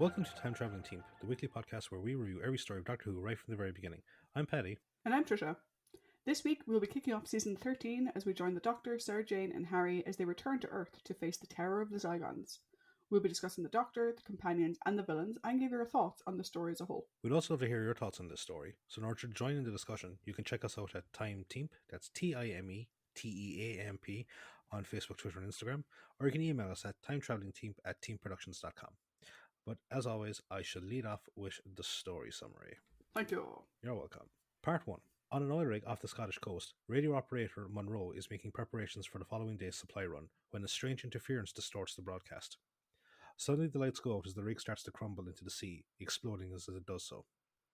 Welcome to Time Traveling Team, the weekly podcast where we review every story of Doctor Who right from the very beginning. I'm Paddy. And I'm Tricia. This week we'll be kicking off season 13 as we join the Doctor, Sarah Jane, and Harry as they return to Earth to face the terror of the Zygons. We'll be discussing the Doctor, the companions, and the villains, and give your thoughts on the story as a whole. We'd also love to hear your thoughts on this story, so in order to join in the discussion, you can check us out at Time Teamp, that's TimeTeamp, on Facebook, Twitter, and Instagram, or you can email us at timetravelingteam@teamproductions.com. But as always, I shall lead off with the story summary. Thank you. You're welcome. Part 1. On an oil rig off the Scottish coast, radio operator Monroe is making preparations for the following day's supply run when a strange interference distorts the broadcast. Suddenly the lights go out as the rig starts to crumble into the sea, exploding as it does so.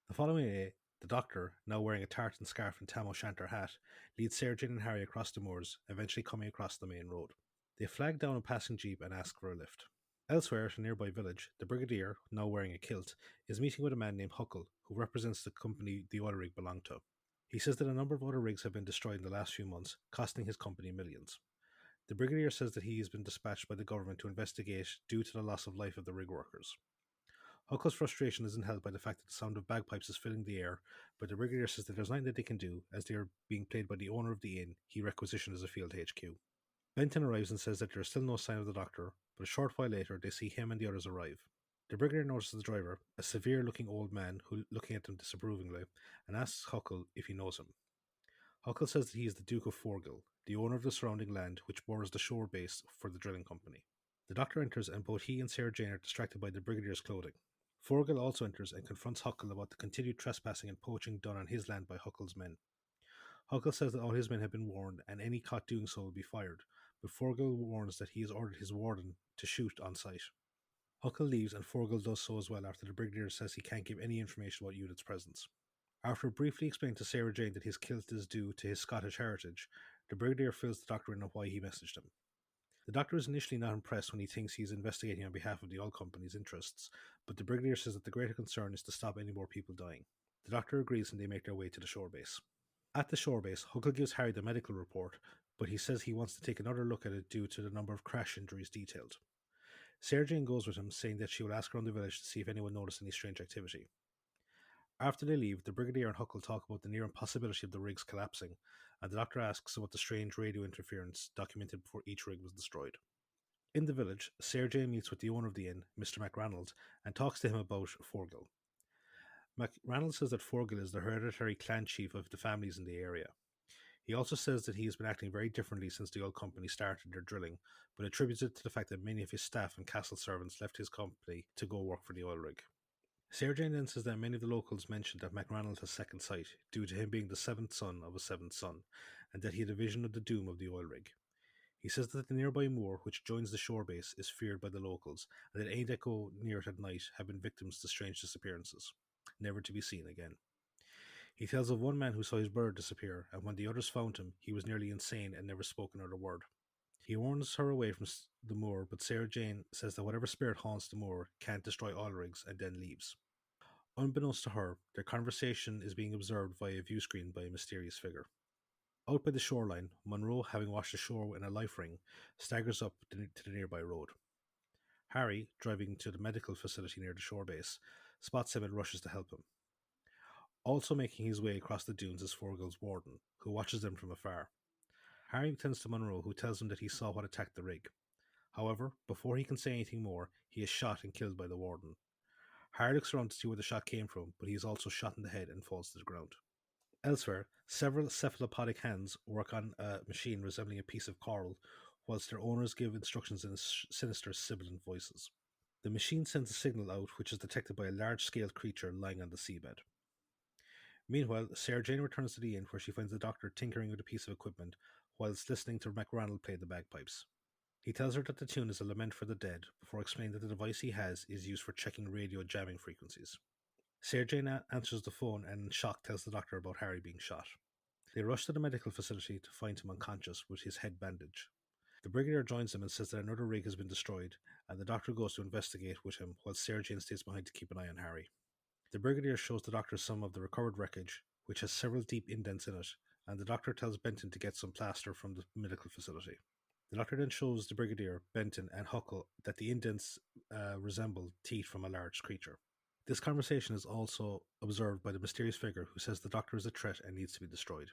The following day, the Doctor, now wearing a tartan scarf and tam o'shanter hat, leads Sarah Jane and Harry across the moors, eventually coming across the main road. They flag down a passing jeep and ask for a lift. Elsewhere at a nearby village, the Brigadier, now wearing a kilt, is meeting with a man named Huckle, who represents the company the oil rig belonged to. He says that a number of other rigs have been destroyed in the last few months, costing his company millions. The Brigadier says that he has been dispatched by the government to investigate due to the loss of life of the rig workers. Huckle's frustration isn't helped by the fact that the sound of bagpipes is filling the air, but the Brigadier says that there's nothing that they can do, as they are being played by the owner of the inn he requisitioned as a field HQ. Benton arrives and says that there is still no sign of the Doctor, but a short while later they see him and the others arrive. The Brigadier notices the driver, a severe-looking old man who looking at them disapprovingly, and asks Huckle if he knows him. Huckle says that he is the Duke of Forgill, the owner of the surrounding land which borders the shore base for the drilling company. The Doctor enters and both he and Sarah Jane are distracted by the Brigadier's clothing. Forgill also enters and confronts Huckle about the continued trespassing and poaching done on his land by Huckle's men. Huckle says that all his men have been warned and any caught doing so will be fired, but Forgill warns that he has ordered his warden to shoot on sight. Huckle leaves and Forgill does so as well after the Brigadier says he can't give any information about Udith's presence. After briefly explaining to Sarah Jane that his kilt is due to his Scottish heritage, the Brigadier fills the Doctor in on why he messaged him. The Doctor is initially not impressed when he thinks he is investigating on behalf of the oil company's interests, but the Brigadier says that the greater concern is to stop any more people dying. The Doctor agrees and they make their way to the shore base. At the shore base, Huckle gives Harry the medical report, but he says he wants to take another look at it due to the number of crash injuries detailed. Sarah Jane goes with him, saying that she will ask around the village to see if anyone noticed any strange activity. After they leave, the Brigadier and Huckle talk about the near impossibility of the rigs collapsing, and the Doctor asks about the strange radio interference documented before each rig was destroyed. In the village, Sarah Jane meets with the owner of the inn, Mr. McRanald, and talks to him about Forgill. McRanald says that Forgill is the hereditary clan chief of the families in the area. He also says that he has been acting very differently since the oil company started their drilling, but attributes it to the fact that many of his staff and castle servants left his company to go work for the oil rig. Sarah Jane then says that many of the locals mentioned that MacRanald has second sight, due to him being the seventh son of a seventh son, and that he had a vision of the doom of the oil rig. He says that the nearby moor, which joins the shore base, is feared by the locals, and that any that go near it at night have been victims to strange disappearances, never to be seen again. He tells of one man who saw his bird disappear, and when the others found him, he was nearly insane and never spoke another word. He warns her away from the moor, but Sarah Jane says that whatever spirit haunts the moor can't destroy oil rigs, and then leaves. Unbeknownst to her, their conversation is being observed via a view screen by a mysterious figure. Out by the shoreline, Monroe, having washed ashore in a life ring, staggers up to the nearby road. Harry, driving to the medical facility near the shore base, spots him and rushes to help him. Also making his way across the dunes is Forgill's warden, who watches them from afar. Harry turns to Monroe, who tells him that he saw what attacked the rig. However, before he can say anything more, he is shot and killed by the warden. Harry looks around to see where the shot came from, but he is also shot in the head and falls to the ground. Elsewhere, several cephalopodic hands work on a machine resembling a piece of coral, whilst their owners give instructions in sinister sibilant voices. The machine sends a signal out which is detected by a large-scale creature lying on the seabed. Meanwhile, Sarah Jane returns to the inn where she finds the Doctor tinkering with a piece of equipment whilst listening to MacRanald play the bagpipes. He tells her that the tune is a lament for the dead before explaining that the device he has is used for checking radio jamming frequencies. Sarah Jane answers the phone and in shock tells the Doctor about Harry being shot. They rush to the medical facility to find him unconscious with his head bandaged. The Brigadier joins them and says that another rig has been destroyed, and the Doctor goes to investigate with him while Sarah Jane stays behind to keep an eye on Harry. The Brigadier shows the Doctor some of the recovered wreckage, which has several deep indents in it, and the Doctor tells Benton to get some plaster from the medical facility. The doctor then shows the Brigadier, Benton, and Huckle that the indents resemble teeth from a large creature. This conversation is also observed by the mysterious figure who says the doctor is a threat and needs to be destroyed.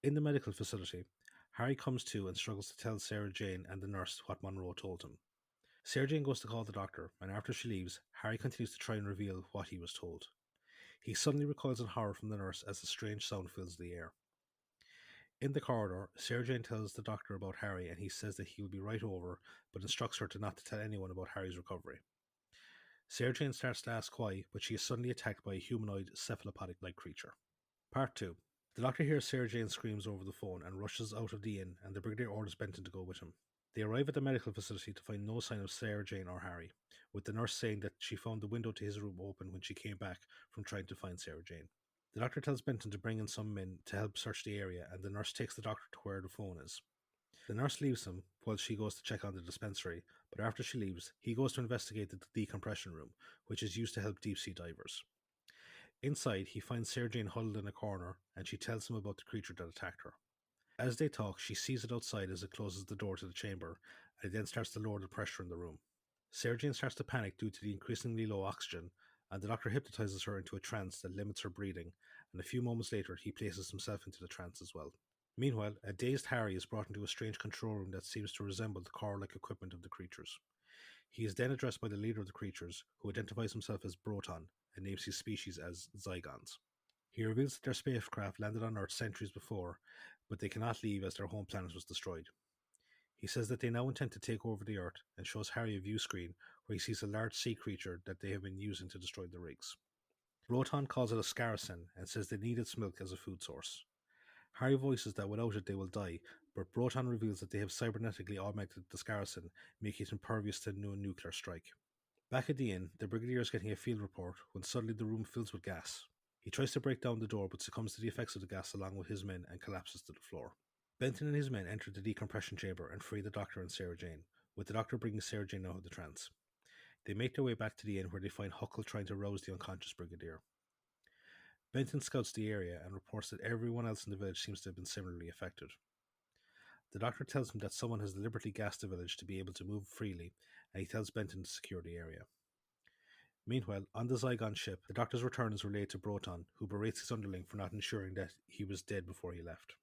In the medical facility, Harry comes to and struggles to tell Sarah Jane and the nurse what Monroe told him. Sarah Jane goes to call the doctor, and after she leaves, Harry continues to try and reveal what he was told. He suddenly recoils in horror from the nurse as a strange sound fills the air. In the corridor, Sarah Jane tells the doctor about Harry, and he says that he will be right over, but instructs her to not to tell anyone about Harry's recovery. Sarah Jane starts to ask why, but she is suddenly attacked by a humanoid, cephalopodic-like creature. Part 2. The doctor hears Sarah Jane screams over the phone and rushes out of the inn, and the Brigadier orders Benton to go with him. They arrive at the medical facility to find no sign of Sarah Jane or Harry, with the nurse saying that she found the window to his room open when she came back from trying to find Sarah Jane. The doctor tells Benton to bring in some men to help search the area, and the nurse takes the doctor to where the phone is. The nurse leaves him while she goes to check on the dispensary, but after she leaves, he goes to investigate the decompression room, which is used to help deep-sea divers. Inside, he finds Sarah Jane huddled in a corner, and she tells him about the creature that attacked her. As they talk, she sees it outside as it closes the door to the chamber, and it then starts to lower the pressure in the room. Sarah Jane starts to panic due to the increasingly low oxygen, and the doctor hypnotizes her into a trance that limits her breathing, and a few moments later he places himself into the trance as well. Meanwhile, a dazed Harry is brought into a strange control room that seems to resemble the car-like equipment of the creatures. He is then addressed by the leader of the creatures, who identifies himself as Broton and names his species as Zygons. He reveals that their spacecraft landed on Earth centuries before, but they cannot leave as their home planet was destroyed. He says that they now intend to take over the Earth and shows Harry a view screen where he sees a large sea creature that they have been using to destroy the rigs. Broton calls it a scaracin and says they need its milk as a food source. Harry voices that without it they will die, but Broton reveals that they have cybernetically augmented the scaracin, making it impervious to no nuclear strike. Back at the inn, the Brigadier is getting a field report when suddenly the room fills with gas. He tries to break down the door but succumbs to the effects of the gas along with his men and collapses to the floor. Benton and his men enter the decompression chamber and free the doctor and Sarah Jane, with the doctor bringing Sarah Jane out of the trance. They make their way back to the inn where they find Huckle trying to rouse the unconscious Brigadier. Benton scouts the area and reports that everyone else in the village seems to have been similarly affected. The doctor tells him that someone has deliberately gassed the village to be able to move freely, and he tells Benton to secure the area. Meanwhile, on the Zygon ship, the doctor's return is relayed to Broton, who berates his underling for not ensuring that he was dead before he left.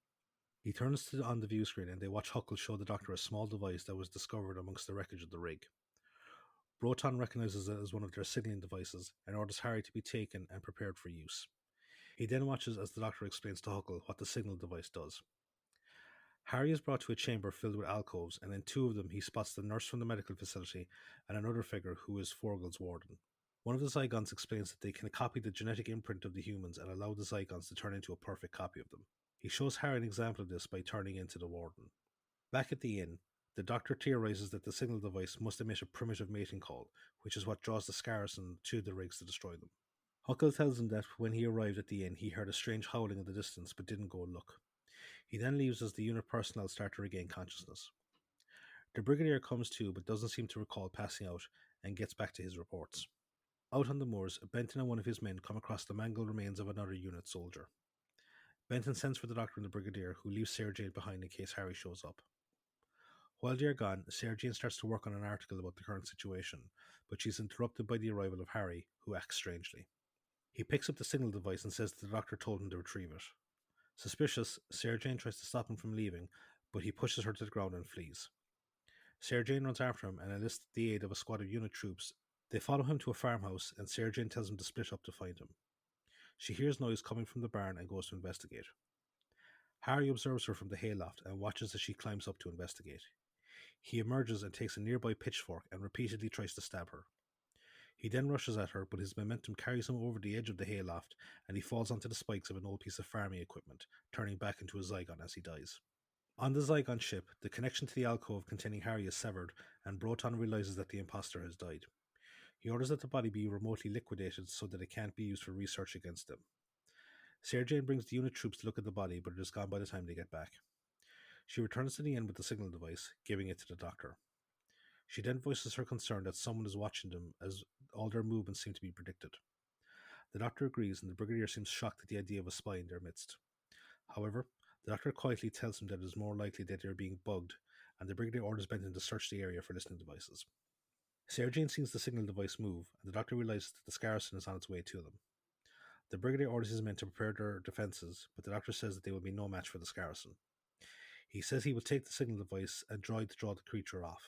He turns on the view screen and they watch Huckle show the doctor a small device that was discovered amongst the wreckage of the rig. Broton recognizes it as one of their signaling devices and orders Harry to be taken and prepared for use. He then watches as the doctor explains to Huckle what the signal device does. Harry is brought to a chamber filled with alcoves, and in two of them he spots the nurse from the medical facility and another figure who is Forgil's warden. One of the Zygons explains that they can copy the genetic imprint of the humans and allow the Zygons to turn into a perfect copy of them. He shows Harry an example of this by turning into the warden. Back at the inn, the doctor theorizes that the signal device must emit a primitive mating call, which is what draws the Scaracin to the rigs to destroy them. Huckle tells him that when he arrived at the inn, he heard a strange howling in the distance but didn't go look. He then leaves as the unit personnel start to regain consciousness. The Brigadier comes to but doesn't seem to recall passing out and gets back to his reports. Out on the moors, Benton and one of his men come across the mangled remains of another unit soldier. Benton sends for the doctor and the Brigadier, who leaves Sarah Jane behind in case Harry shows up. While they are gone, Sarah Jane starts to work on an article about the current situation, but she's interrupted by the arrival of Harry, who acts strangely. He picks up the signal device and says that the doctor told him to retrieve it. Suspicious, Sarah Jane tries to stop him from leaving, but he pushes her to the ground and flees. Sarah Jane runs after him and enlists the aid of a squad of unit troops. They follow him to a farmhouse, and Sarah Jane tells him to split up to find him. She hears noise coming from the barn and goes to investigate. Harry observes her from the hayloft and watches as she climbs up to investigate. He emerges and takes a nearby pitchfork and repeatedly tries to stab her. He then rushes at her, but his momentum carries him over the edge of the hayloft, and he falls onto the spikes of an old piece of farming equipment, turning back into a Zygon as he dies. On the Zygon ship, the connection to the alcove containing Harry is severed, and Broton realizes that the imposter has died. He orders that the body be remotely liquidated so that it can't be used for research against him. Sarah Jane brings the unit troops to look at the body, but it is gone by the time they get back. She returns to the inn with the signal device, giving it to the doctor. She then voices her concern that someone is watching them, as all their movements seem to be predicted. The doctor agrees, and the Brigadier seems shocked at the idea of a spy in their midst. However, the doctor quietly tells him that it is more likely that they are being bugged, and the Brigadier orders Benton to search the area for listening devices. Sarah Jane sees the signal device move, and the Doctor realizes that the Scarson is on its way to them. The Brigadier orders his men to prepare their defences, but the Doctor says that they will be no match for the Scarson. He says he will take the signal device and droid to draw the creature off,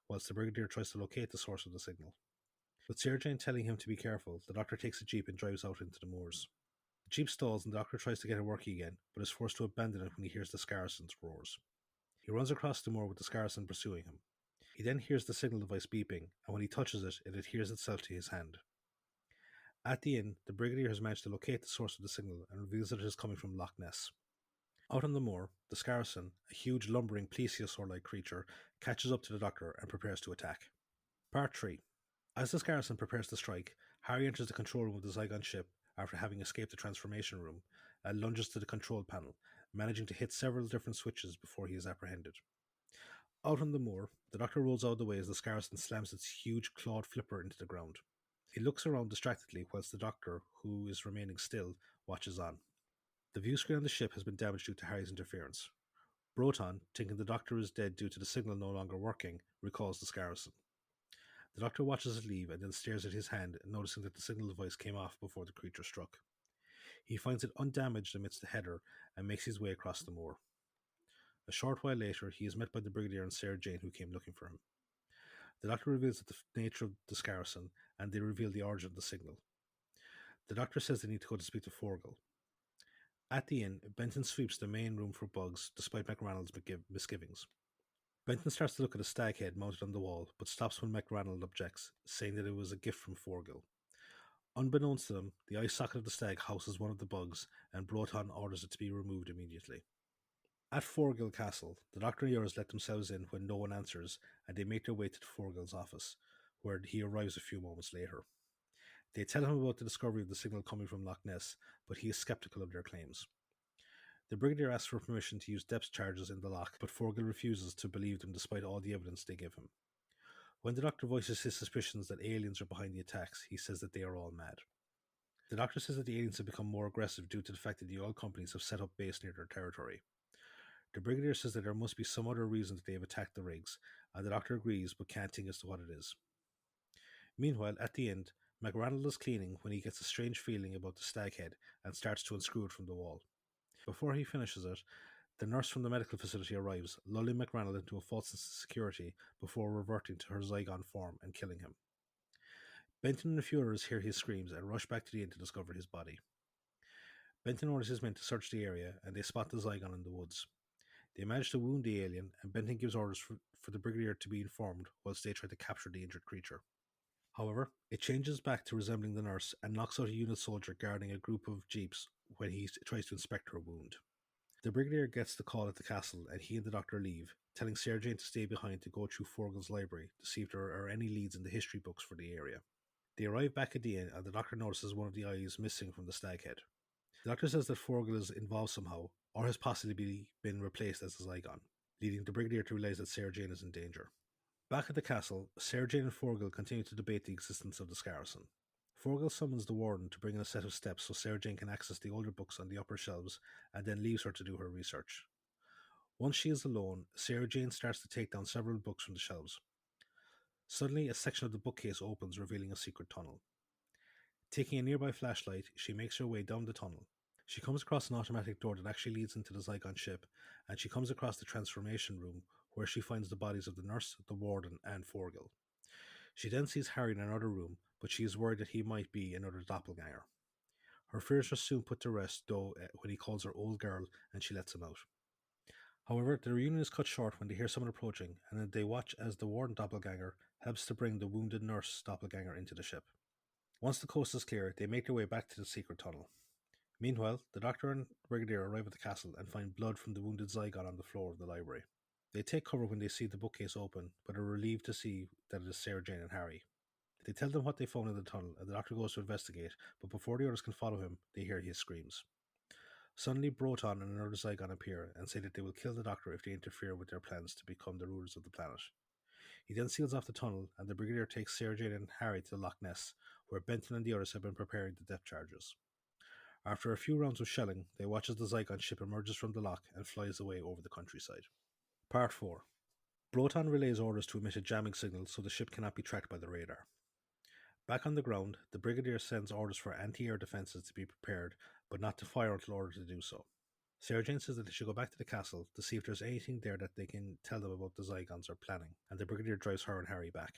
whilst the Brigadier tries to locate the source of the signal. With Sarah Jane telling him to be careful, the Doctor takes a jeep and drives out into the moors. The jeep stalls and the Doctor tries to get it working again, but is forced to abandon it when he hears the Scarson's roars. He runs across the moor with the Scarson pursuing him. He then hears the signal device beeping, and when he touches it, it adheres itself to his hand. At the inn, the Brigadier has managed to locate the source of the signal and reveals that it is coming from Loch Ness. Out on the moor, the Scarson, a huge lumbering plesiosaur-like creature, catches up to the Doctor and prepares to attack. Part 3. As the Scarson prepares to strike, Harry enters the control room of the Zygon ship after having escaped the transformation room and lunges to the control panel, managing to hit several different switches before he is apprehended. Out on the moor, the Doctor rolls out of the way as the Scarson slams its huge clawed flipper into the ground. He looks around distractedly whilst the Doctor, who is remaining still, watches on. The view screen on the ship has been damaged due to Harry's interference. Broton, thinking the Doctor is dead due to the signal no longer working, recalls the Scarson. The Doctor watches it leave and then stares at his hand, noticing that the signal device came off before the creature struck. He finds it undamaged amidst the heather and makes his way across the moor. A short while later, he is met by the Brigadier and Sarah Jane, who came looking for him. The Doctor reveals the nature of the Scarson, and they reveal the origin of the signal. The Doctor says they need to go to speak to Forgal. At the inn, Benton sweeps the main room for bugs, despite McRanald's misgivings. Benton starts to look at a stag head mounted on the wall, but stops when McRanald objects, saying that it was a gift from Forgal. Unbeknownst to them, the eye socket of the stag houses one of the bugs, and Broton orders it to be removed immediately. At Forgal Castle, the Doctor and the others let themselves in when no one answers, and they make their way to Forgal's office, where he arrives a few moments later. They tell him about the discovery of the signal coming from Loch Ness, but he is skeptical of their claims. The Brigadier asks for permission to use depth charges in the loch, but Forgal refuses to believe them despite all the evidence they give him. When the Doctor voices his suspicions that aliens are behind the attacks, he says that they are all mad. The Doctor says that the aliens have become more aggressive due to the fact that the oil companies have set up base near their territory. The Brigadier says that there must be some other reason that they have attacked the rigs, and the Doctor agrees but can't think as to what it is. Meanwhile, at the end, McRanald is cleaning when he gets a strange feeling about the stag head and starts to unscrew it from the wall. Before he finishes it, the nurse from the medical facility arrives, lulling McRanald into a false sense of security before reverting to her Zygon form and killing him. Benton and a few others hear his screams and rush back to the inn to discover his body. Benton orders his men to search the area, and they spot the Zygon in the woods. They manage to wound the alien, and Benton gives orders for the Brigadier to be informed whilst they try to capture the injured creature. However, it changes back to resembling the nurse and knocks out a unit soldier guarding a group of jeeps when he tries to inspect her wound. The Brigadier gets the call at the castle, and he and the Doctor leave, telling Sarah Jane to stay behind to go through Forgal's library to see if there are any leads in the history books for the area. They arrive back at the inn, and the Doctor notices one of the eyes missing from the stag head. The Doctor says that Forgal is involved somehow, or has possibly been replaced as a Zygon, leading the Brigadier to realise that Sarah Jane is in danger. Back at the castle, Sarah Jane and Forgal continue to debate the existence of the Scarson. Forgal summons the warden to bring in a set of steps so Sarah Jane can access the older books on the upper shelves, and then leaves her to do her research. Once she is alone, Sarah Jane starts to take down several books from the shelves. Suddenly, a section of the bookcase opens, revealing a secret tunnel. Taking a nearby flashlight, she makes her way down the tunnel. She comes across an automatic door that actually leads into the Zygon ship, and she comes across the transformation room, where she finds the bodies of the nurse, the warden, and Forgal. She then sees Harry in another room, but she is worried that he might be another doppelganger. Her fears are soon put to rest, though, when he calls her old girl and she lets him out. However, the reunion is cut short when they hear someone approaching, and then they watch as the warden doppelganger helps to bring the wounded nurse doppelganger into the ship. Once the coast is clear, they make their way back to the secret tunnel. Meanwhile, the Doctor and Brigadier arrive at the castle and find blood from the wounded Zygon on the floor of the library. They take cover when they see the bookcase open, but are relieved to see that it is Sarah Jane and Harry. They tell them what they found in the tunnel, and the Doctor goes to investigate, but before the others can follow him, they hear his screams. Suddenly, Broton and another Zygon appear and say that they will kill the Doctor if they interfere with their plans to become the rulers of the planet. He then seals off the tunnel, and the Brigadier takes Sarah Jane and Harry to the Loch Ness, where Benton and the others have been preparing the depth charges. After a few rounds of shelling, they watch as the Zygon ship emerges from the loch and flies away over the countryside. Part 4. Broton relays orders to emit a jamming signal so the ship cannot be tracked by the radar. Back on the ground, the Brigadier sends orders for anti-air defences to be prepared, but not to fire until ordered to do so. Sarah Jane says that they should go back to the castle to see if there's anything there that they can tell them about the Zygons are planning, and the Brigadier drives her and Harry back.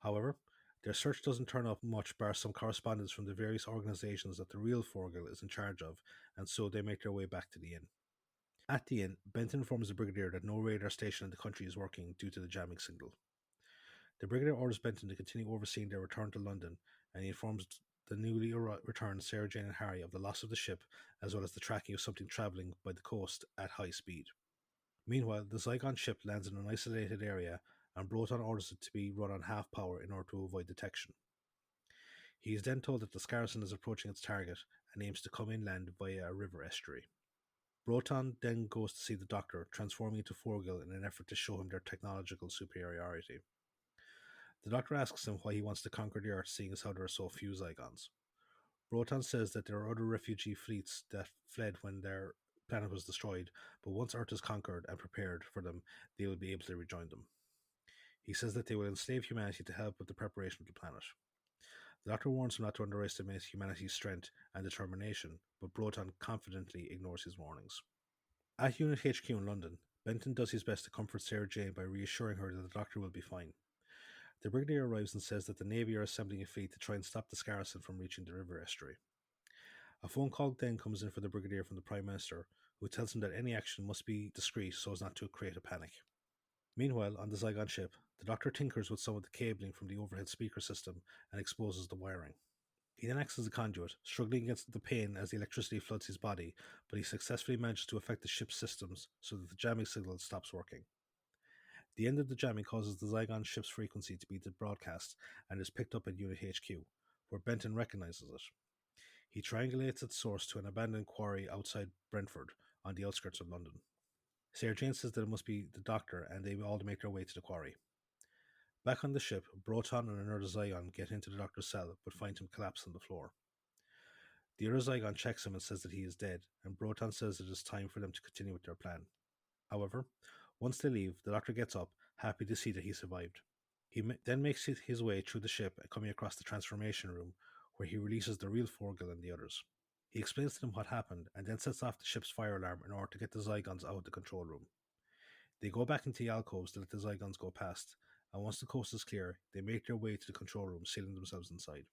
However, their search doesn't turn up much bar some correspondence from the various organisations that the real Forgil is in charge of, and so they make their way back to the inn. At the inn, Benton informs the Brigadier that no radar station in the country is working due to the jamming signal. The Brigadier orders Benton to continue overseeing their return to London, and he informs the newly returned Sarah Jane and Harry of the loss of the ship, as well as the tracking of something travelling by the coast at high speed. Meanwhile, the Zygon ship lands in an isolated area, and Broton orders it to be run on half power in order to avoid detection. He is then told that the Scarson is approaching its target and aims to come inland via a river estuary. Broton then goes to see the Doctor, transforming into Forgil in an effort to show him their technological superiority. The Doctor asks him why he wants to conquer the Earth, seeing as how there are so few Zygons. Broton says that there are other refugee fleets that fled when their planet was destroyed, but once Earth is conquered and prepared for them, they will be able to rejoin them. He says that they will enslave humanity to help with the preparation of the planet. The Doctor warns him not to underestimate humanity's strength and determination, but Broton confidently ignores his warnings. At Unit HQ in London, Benton does his best to comfort Sarah Jane by reassuring her that the Doctor will be fine. The Brigadier arrives and says that the Navy are assembling a fleet to try and stop the Scarson from reaching the river estuary. A phone call then comes in for the Brigadier from the Prime Minister, who tells him that any action must be discreet so as not to create a panic. Meanwhile, on the Zygon ship, the Doctor tinkers with some of the cabling from the overhead speaker system and exposes the wiring. He then acts as a conduit, struggling against the pain as the electricity floods his body, but he successfully manages to affect the ship's systems so that the jamming signal stops working. The end of the jamming causes the Zygon ship's frequency to be broadcast and is picked up at Unit HQ, where Benton recognizes it. He triangulates its source to an abandoned quarry outside Brentford, on the outskirts of London. Sarah Jane says that it must be the Doctor, and they all make their way to the quarry. Back on the ship, Broton and another Zygon get into the Doctor's cell, but find him collapsed on the floor. The other Zygon checks him and says that he is dead, and Broton says it is time for them to continue with their plan. However, once they leave, the Doctor gets up, happy to see that he survived. He then makes his way through the ship, coming across the transformation room, where he releases the real Forgil and the others. He explains to them what happened, and then sets off the ship's fire alarm in order to get the Zygons out of the control room. They go back into the alcoves to let the Zygons go past, and once the coast is clear, they make their way to the control room, sealing themselves inside.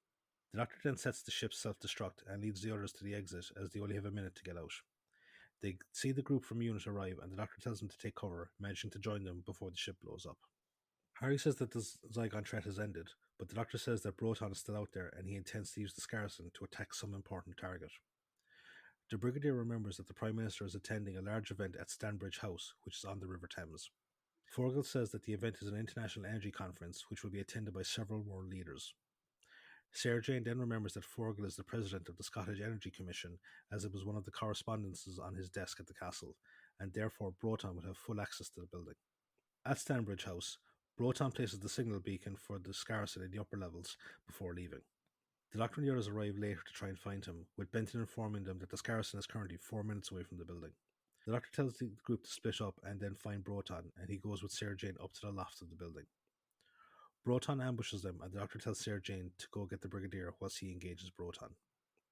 The Doctor then sets the ship's self-destruct and leads the others to the exit, as they only have a minute to get out. They see the group from Unit arrive, and the Doctor tells them to take cover, managing to join them before the ship blows up. Harry says that the Zygon threat has ended, but the Doctor says that Broton is still out there, and he intends to use the Scarson to attack some important target. The Brigadier remembers that the Prime Minister is attending a large event at Stanbridge House, which is on the River Thames. Forgil says that the event is an international energy conference, which will be attended by several world leaders. Sarah Jane then remembers that Forgil is the president of the Scottish Energy Commission, as it was one of the correspondences on his desk at the castle, and therefore Broton would have full access to the building. At Stanbridge House, Broton places the signal beacon for the Scarson in the upper levels before leaving. The Doctor and the others arrive later to try and find him, with Benton informing them that the Scarson is currently 4 minutes away from the building. The Doctor tells the group to split up and then find Broton, and he goes with Sarah Jane up to the loft of the building. Broton ambushes them, and the Doctor tells Sarah Jane to go get the Brigadier whilst he engages Broton.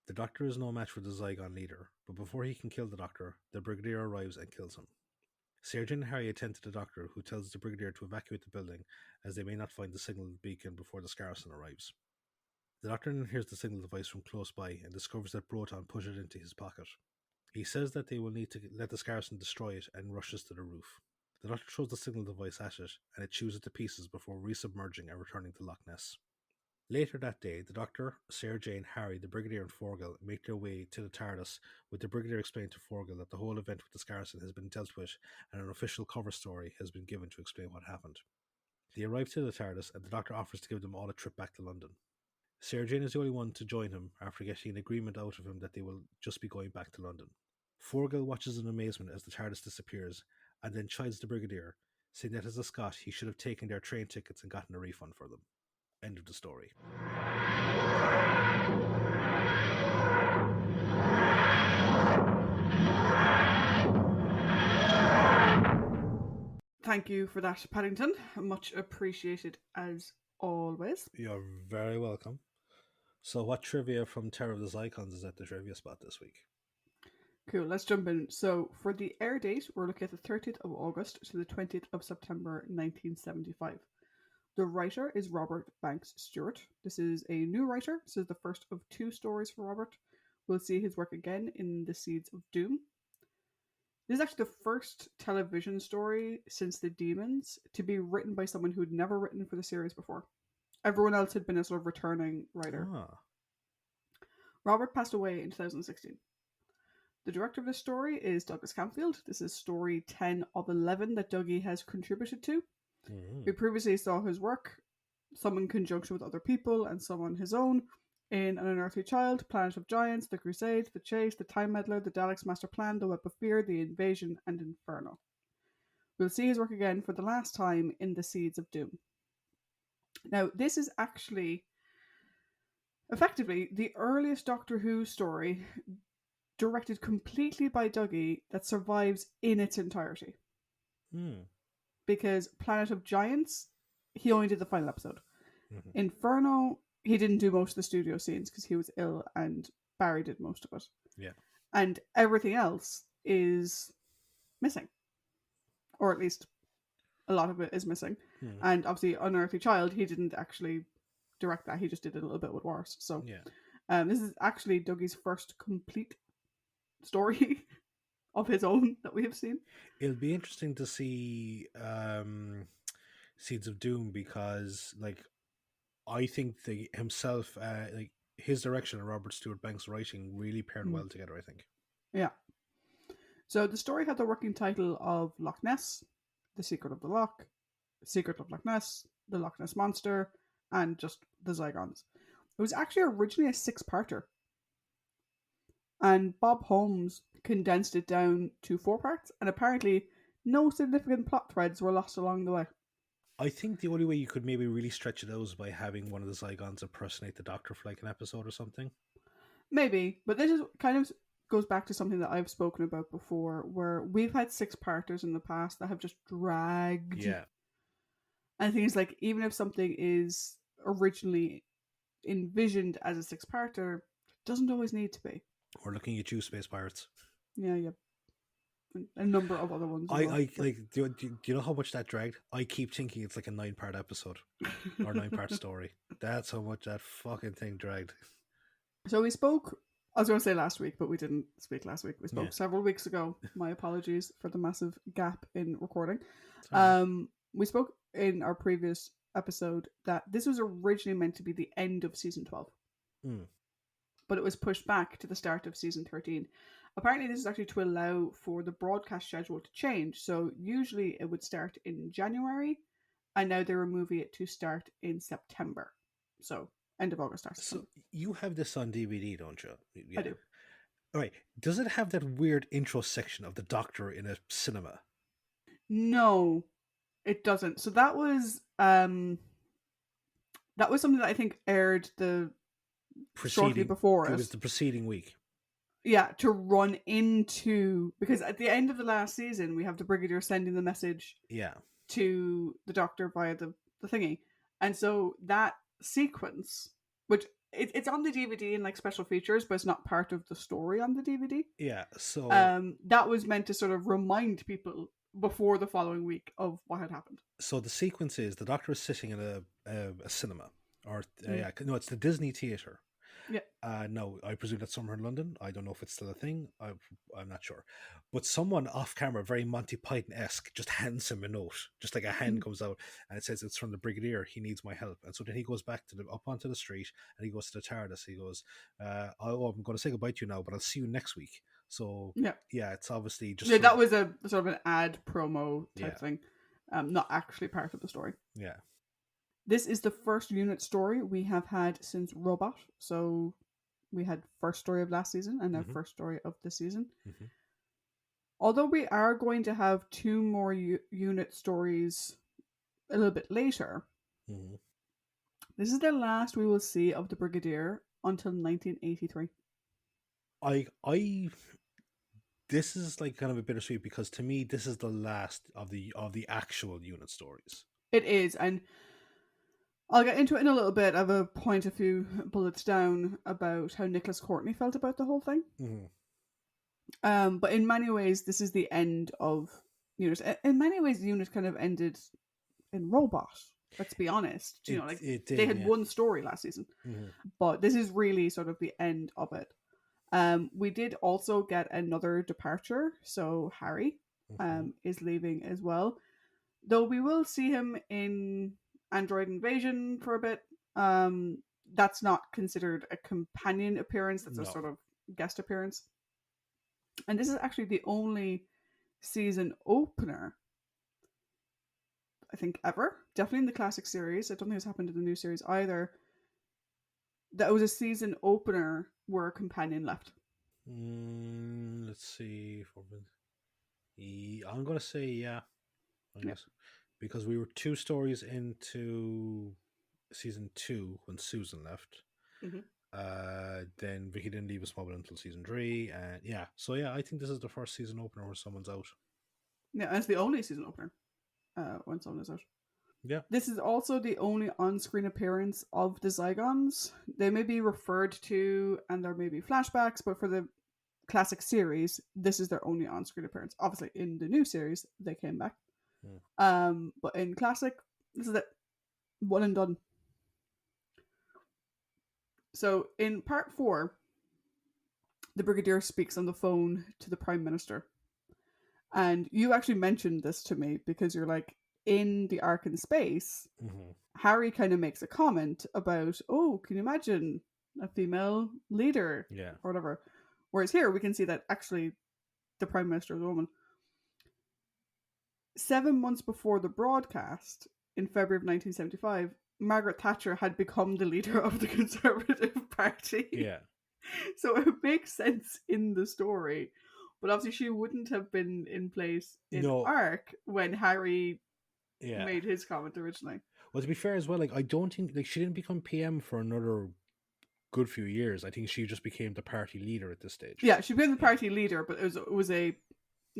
The Doctor is no match for the Zygon leader, but before he can kill the Doctor, the Brigadier arrives and kills him. Sarah Jane and Harry attend to the Doctor, who tells the Brigadier to evacuate the building, as they may not find the signal beacon before the Scarson arrives. The Doctor then hears the signal device from close by and discovers that Broton put it into his pocket. He says that they will need to let the Scarson destroy it and rushes to the roof. The Doctor throws the signal device at it, and it chews it to pieces before resubmerging and returning to Loch Ness. Later that day, the Doctor, Sarah Jane, Harry, the Brigadier and Forgil make their way to the TARDIS, with the Brigadier explaining to Forgil that the whole event with the Scarson has been dealt with and an official cover story has been given to explain what happened. They arrive to the TARDIS, and the Doctor offers to give them all a trip back to London. Sarah Jane is the only one to join him after getting an agreement out of him that they will just be going back to London. Forgil watches in amazement as the TARDIS disappears, and then chides the Brigadier, saying that as a Scot he should have taken their train tickets and gotten a refund for them. End of the story. Thank you for that, Paddington. Much appreciated as always. You're very welcome. So, what trivia from Terror of the Zygons is at the trivia spot this week? Cool, let's jump in. So, for the air date, we're looking at the 30th of August to the 20th of September 1975. The writer is Robert Banks Stewart. This is a new writer. This is the first of 2 stories for Robert. We'll see his work again in The Seeds of Doom. This is actually the first television story since The Demons to be written by someone who'd never written for the series before. Everyone else had been a sort of returning writer. Robert passed away in 2016. The director of this story is Douglas Camfield. This is story 10 of 11 that Dougie has contributed to. We previously saw his work, some in conjunction with other people and some on his own, in An Unearthly Child, Planet of Giants, The Crusade, The Chase, The Time Meddler, The Daleks' Master Plan, The Web of Fear, The Invasion, and Inferno. We'll see his work again for the last time in The Seeds of Doom. Now, this is actually effectively the earliest Doctor Who story directed completely by Dougie that survives in its entirety. Because Planet of Giants, he only did the final episode. Inferno, he didn't do most of the studio scenes because he was ill, and Barry did most of it. Yeah. And everything else is missing. Or at least a lot of it is missing. And obviously, Unearthly Child, he didn't actually direct that. He just did it a little bit with Wars. So this is actually Dougie's first complete story of his own that we have seen. It'll be interesting to see Seeds of Doom, because I think himself, his direction and Robert Stewart Banks' writing really paired well together, I think. Yeah. So the story had the working title of Loch Ness, The Secret of the Loch, Secret of Loch Ness, The Loch Ness Monster, and just the Zygons. It was actually originally a 6-parter. And Bob Holmes condensed it down to 4 parts, and apparently no significant plot threads were lost along the way. I think the only way you could maybe really stretch it out is by having one of the Zygons impersonate the Doctor for an episode or something. Maybe, but this is kind of goes back to something that I've spoken about before, where we've had 6-parters in the past that have just dragged. Yeah. And things like, even if something is originally envisioned as a 6-parter, it doesn't always need to be. Or looking at you, Space Pirates. Yeah. A number of other ones. Do you know how much that dragged? I keep thinking it's like a 9-part episode or 9-part story. That's how much that fucking thing dragged. So we spoke, I was going to say last week, but we didn't speak last week. We spoke several weeks ago. My apologies for the massive gap in recording. We spoke in our previous episode that this was originally meant to be the end of season 12. But it was pushed back to the start of season 13. Apparently, this is actually to allow for the broadcast schedule to change. So usually it would start in January, and now they're moving it to start in September. So end of August. So you have this on DVD, don't you? I do. All right. Does it have that weird intro section of the Doctor in a cinema? No, it doesn't. So that was something that I think aired shortly before it. It was the preceding week. Yeah, to run into, because at the end of the last season, we have the Brigadier sending the message to the Doctor via the thingy. And so that sequence, which it's on the DVD in special features, but it's not part of the story on the DVD. Yeah, so that was meant to sort of remind people before the following week of what had happened. So the sequence is the Doctor is sitting in a cinema, or no, it's the Disney Theatre. Yeah. No, I presume that's somewhere in London. I don't know if it's still a thing. I'm not sure. But someone off camera, very Monty Python-esque, just hands him a note. Just like a hand comes out and it says it's from the Brigadier. He needs my help. And so then he goes back up onto the street and he goes to the TARDIS. He goes, I'm going to say goodbye to you now, but I'll see you next week. So yeah, it's obviously just that was a sort of an ad promo type thing, not actually part of the story. Yeah. This is the first unit story we have had since Robot. So we had first story of last season and now first story of this season. Although we are going to have 2 more unit stories a little bit later, this is the last we will see of the Brigadier until 1983. this is like kind of a bittersweet because to me this is the last of the actual unit stories. It is, and I'll get into it in a little bit. I have a point a few bullets down about how Nicholas Courtney felt about the whole thing. But in many ways, this is the end of Unit. In many ways, the Unit kind of ended in Robot. Let's be honest. You know, like It did, they had yeah. one story last season, but this is really sort of the end of it. We did also get another departure, so Harry is leaving as well. Though we will see him in Android Invasion for a bit. That's not considered a companion appearance. That's a No. sort of guest appearance. And this is actually the only season opener, I think, ever. Definitely in the classic series. I don't think it's happened in the new series either. That was a season opener where a companion left. Let's see. I'm going to say yeah. I guess. Because we were 2 stories into season 2 when Susan left. Then Vicky didn't leave us mobile until season 3, and yeah, so yeah, I think this is the first season opener where someone's out. Yeah, and it's the only season opener when someone is out. Yeah. This is also the only on-screen appearance of the Zygons. They may be referred to, and there may be flashbacks, but for the classic series, this is their only on-screen appearance. Obviously, in the new series, they came back. But in classic, this is it. One and done. So in part 4, the Brigadier speaks on the phone to the Prime Minister. And you actually mentioned this to me because you're like, in the Ark in Space, Harry kind of makes a comment about, oh, can you imagine a female leader? Yeah. Or whatever. Whereas here, we can see that actually the Prime Minister is a woman. 7 months before the broadcast, in February of 1975, Margaret Thatcher had become the leader of the Conservative Party. Yeah. So it makes sense in the story. But obviously she wouldn't have been in place in Ark when Harry made his comment originally. Well, to be fair as well, like I don't think like she didn't become PM for another good few years. I think she just became the party leader at this stage. Yeah, she became the party leader, but it was a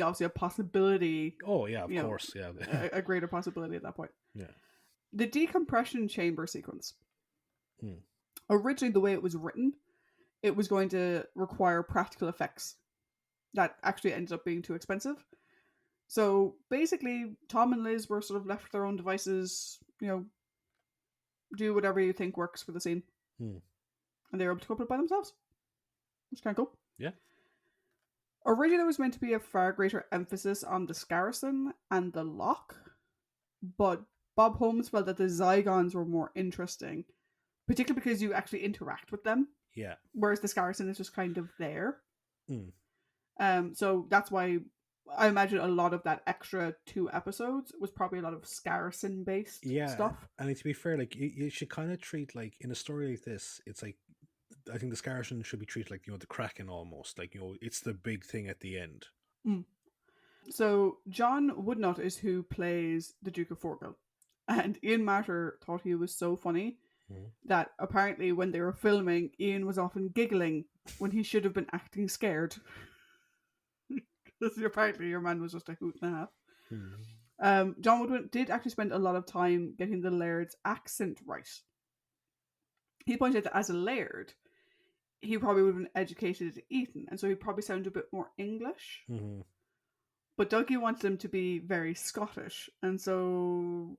obviously a possibility. Oh yeah, of course, yeah. a greater possibility at that point. Yeah. The decompression chamber sequence. Originally, the way it was written, it was going to require practical effects. That actually ended up being too expensive. So basically, Tom and Liz were sort of left to their own devices, do whatever you think works for the scene. And they were able to cope with it by themselves. Which is kind of cool. Yeah. Originally, there was meant to be a far greater emphasis on the Scarson and the Lock, but Bob Holmes felt that the Zygons were more interesting, particularly because you actually interact with them. Yeah. Whereas the Scarson is just kind of there. So that's why I imagine a lot of that extra 2 episodes was probably a lot of Scarson based stuff. And to be fair, like you should kind of treat like in a story like this, it's like I think the Scarson should be treated like the Kraken almost, like it's the big thing at the end. So John Woodnut is who plays the Duke of Forgill, and Ian Marter thought he was so funny that apparently when they were filming, Ian was often giggling when he should have been acting scared. Apparently your man was just a hoot and a half. John Woodward did actually spend a lot of time getting the Laird's accent right. He pointed out that as a Laird, he probably would have been educated at Eton, and so he probably sounded a bit more English. But Dougie wanted him to be very Scottish, and so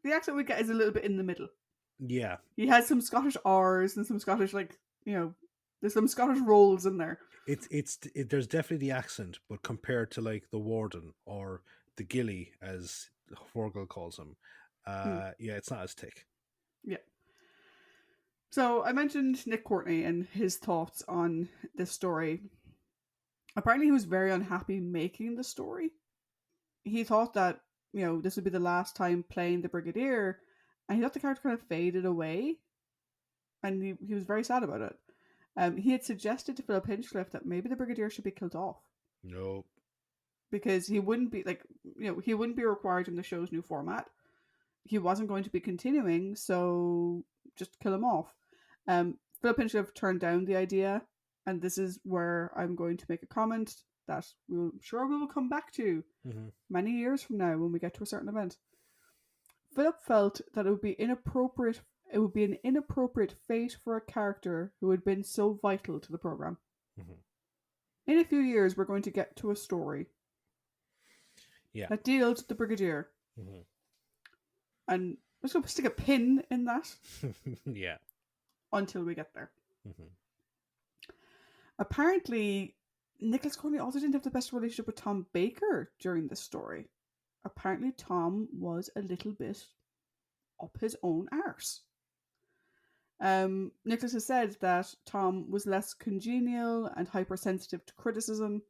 the accent we get is a little bit in the middle. Yeah. He has some Scottish R's and some Scottish, there's some Scottish rolls in there. There's definitely the accent, but compared to like the Warden or the Gilly, as Forgill calls him, it's not as thick. Yeah. So I mentioned Nick Courtney and his thoughts on this story. Apparently he was very unhappy making the story. He thought that, this would be the last time playing the Brigadier, and he thought the character kind of faded away. And he was very sad about it. He had suggested to Philip Hinchcliffe that maybe the Brigadier should be killed off. Nope. Because he wouldn't be he wouldn't be required in the show's new format. He wasn't going to be continuing, so just kill him off. Philip Hinchcliffe turned down the idea, and this is where I'm going to make a comment. that I'm sure we will come back to many years from now when we get to a certain event. Philip felt that it would be inappropriate. It would be an inappropriate fate for a character who had been so vital to the program. In a few years, we're going to get to a story that deals with the Brigadier. And I'm just going to stick a pin in that. Yeah. Until we get there. Apparently, Nicholas Courtney also didn't have the best relationship with Tom Baker during this story. Apparently, Tom was a little bit up his own arse. Nicholas has said that Tom was less congenial and hypersensitive to criticism.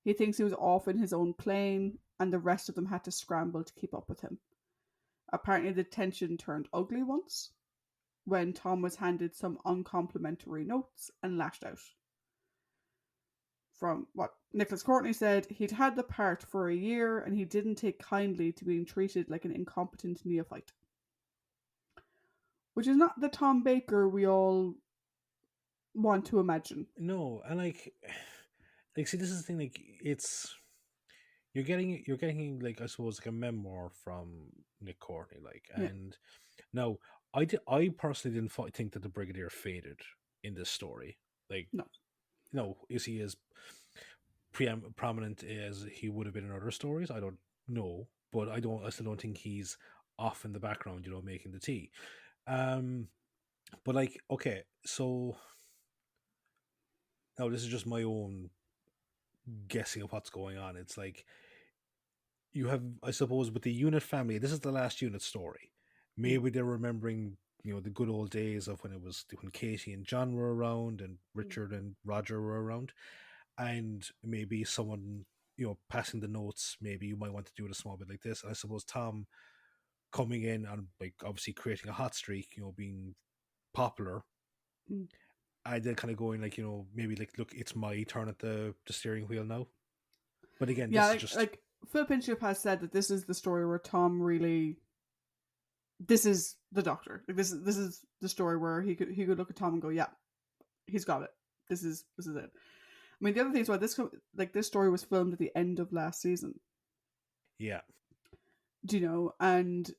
He thinks he was off in his own plane, and the rest of them had to scramble to keep up with him. Apparently, the tension turned ugly once, when Tom was handed some uncomplimentary notes and lashed out. From what Nicholas Courtney said, he'd had the part for a year and he didn't take kindly to being treated like an incompetent neophyte. Which is not the Tom Baker we all want to imagine. No, and like see, this is the thing. Like, it's you're getting like, I suppose, like a memoir from Nick Courtney, like, and now I personally didn't think that the Brigadier faded in this story. Like, no, is he as prominent as he would have been in other stories? I don't know, but I still don't think he's off in the background, making the tea. But like, okay, so now this is just my own guessing of what's going on. It's like, you have, I suppose, with the Unit family, this is the last Unit story. Maybe they're remembering, the good old days of when Katie and John were around and Richard and Roger were around. And maybe someone, passing the notes, maybe you might want to do it a small bit like this. And I suppose Tom coming in and, like, obviously creating a hot streak, being popular. And then kind of going, like, maybe, like, look, it's my turn at the steering wheel now. But again, this is just... like, Phil Pinchip has said that this is the story where Tom really... This is the Doctor. Like, this is the story where he could look at Tom and go, yeah, he's got it. This is it. I mean, the other thing is, this story was filmed at the end of last season. Yeah. And,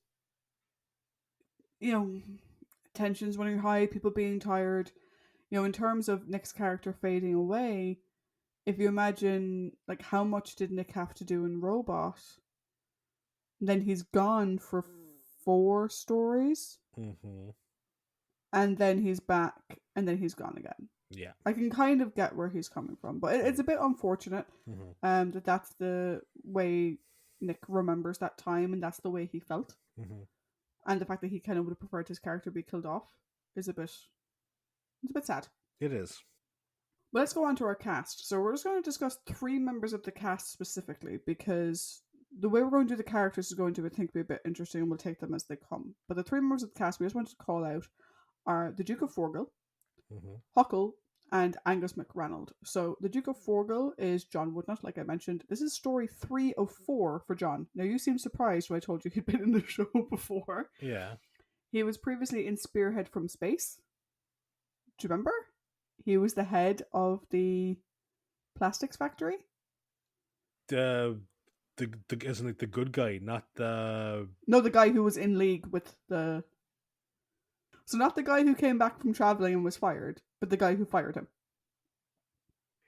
tensions running high, people being tired. In terms of Nick's character fading away, if you imagine, like, how much did Nick have to do in Robot? Then he's gone for 4 stories. And then he's back, and then he's gone again. Yeah. I can kind of get where he's coming from, but it's a bit unfortunate that's the way Nick remembers that time, and that's the way he felt. And the fact that he kind of would have preferred his character be killed off is a bit sad. It is. But let's go on to our cast. So we're just going to discuss 3 members of the cast specifically, because the way we're going to do the characters is going to, I think, be a bit interesting, and we'll take them as they come. But the 3 members of the cast we just wanted to call out are the Duke of Forgill, Huckle, and Angus McRanald. So the Duke of Forgill is John Woodnut, like I mentioned. This is story 3 of 4 for John. Now, you seem surprised when I told you he'd been in the show before. Yeah. He was previously in Spearhead from Space. Do you remember? He was the head of the plastics factory. Isn't it the good guy, not the... No, the guy who was in league with the... So not the guy who came back from traveling and was fired, but the guy who fired him.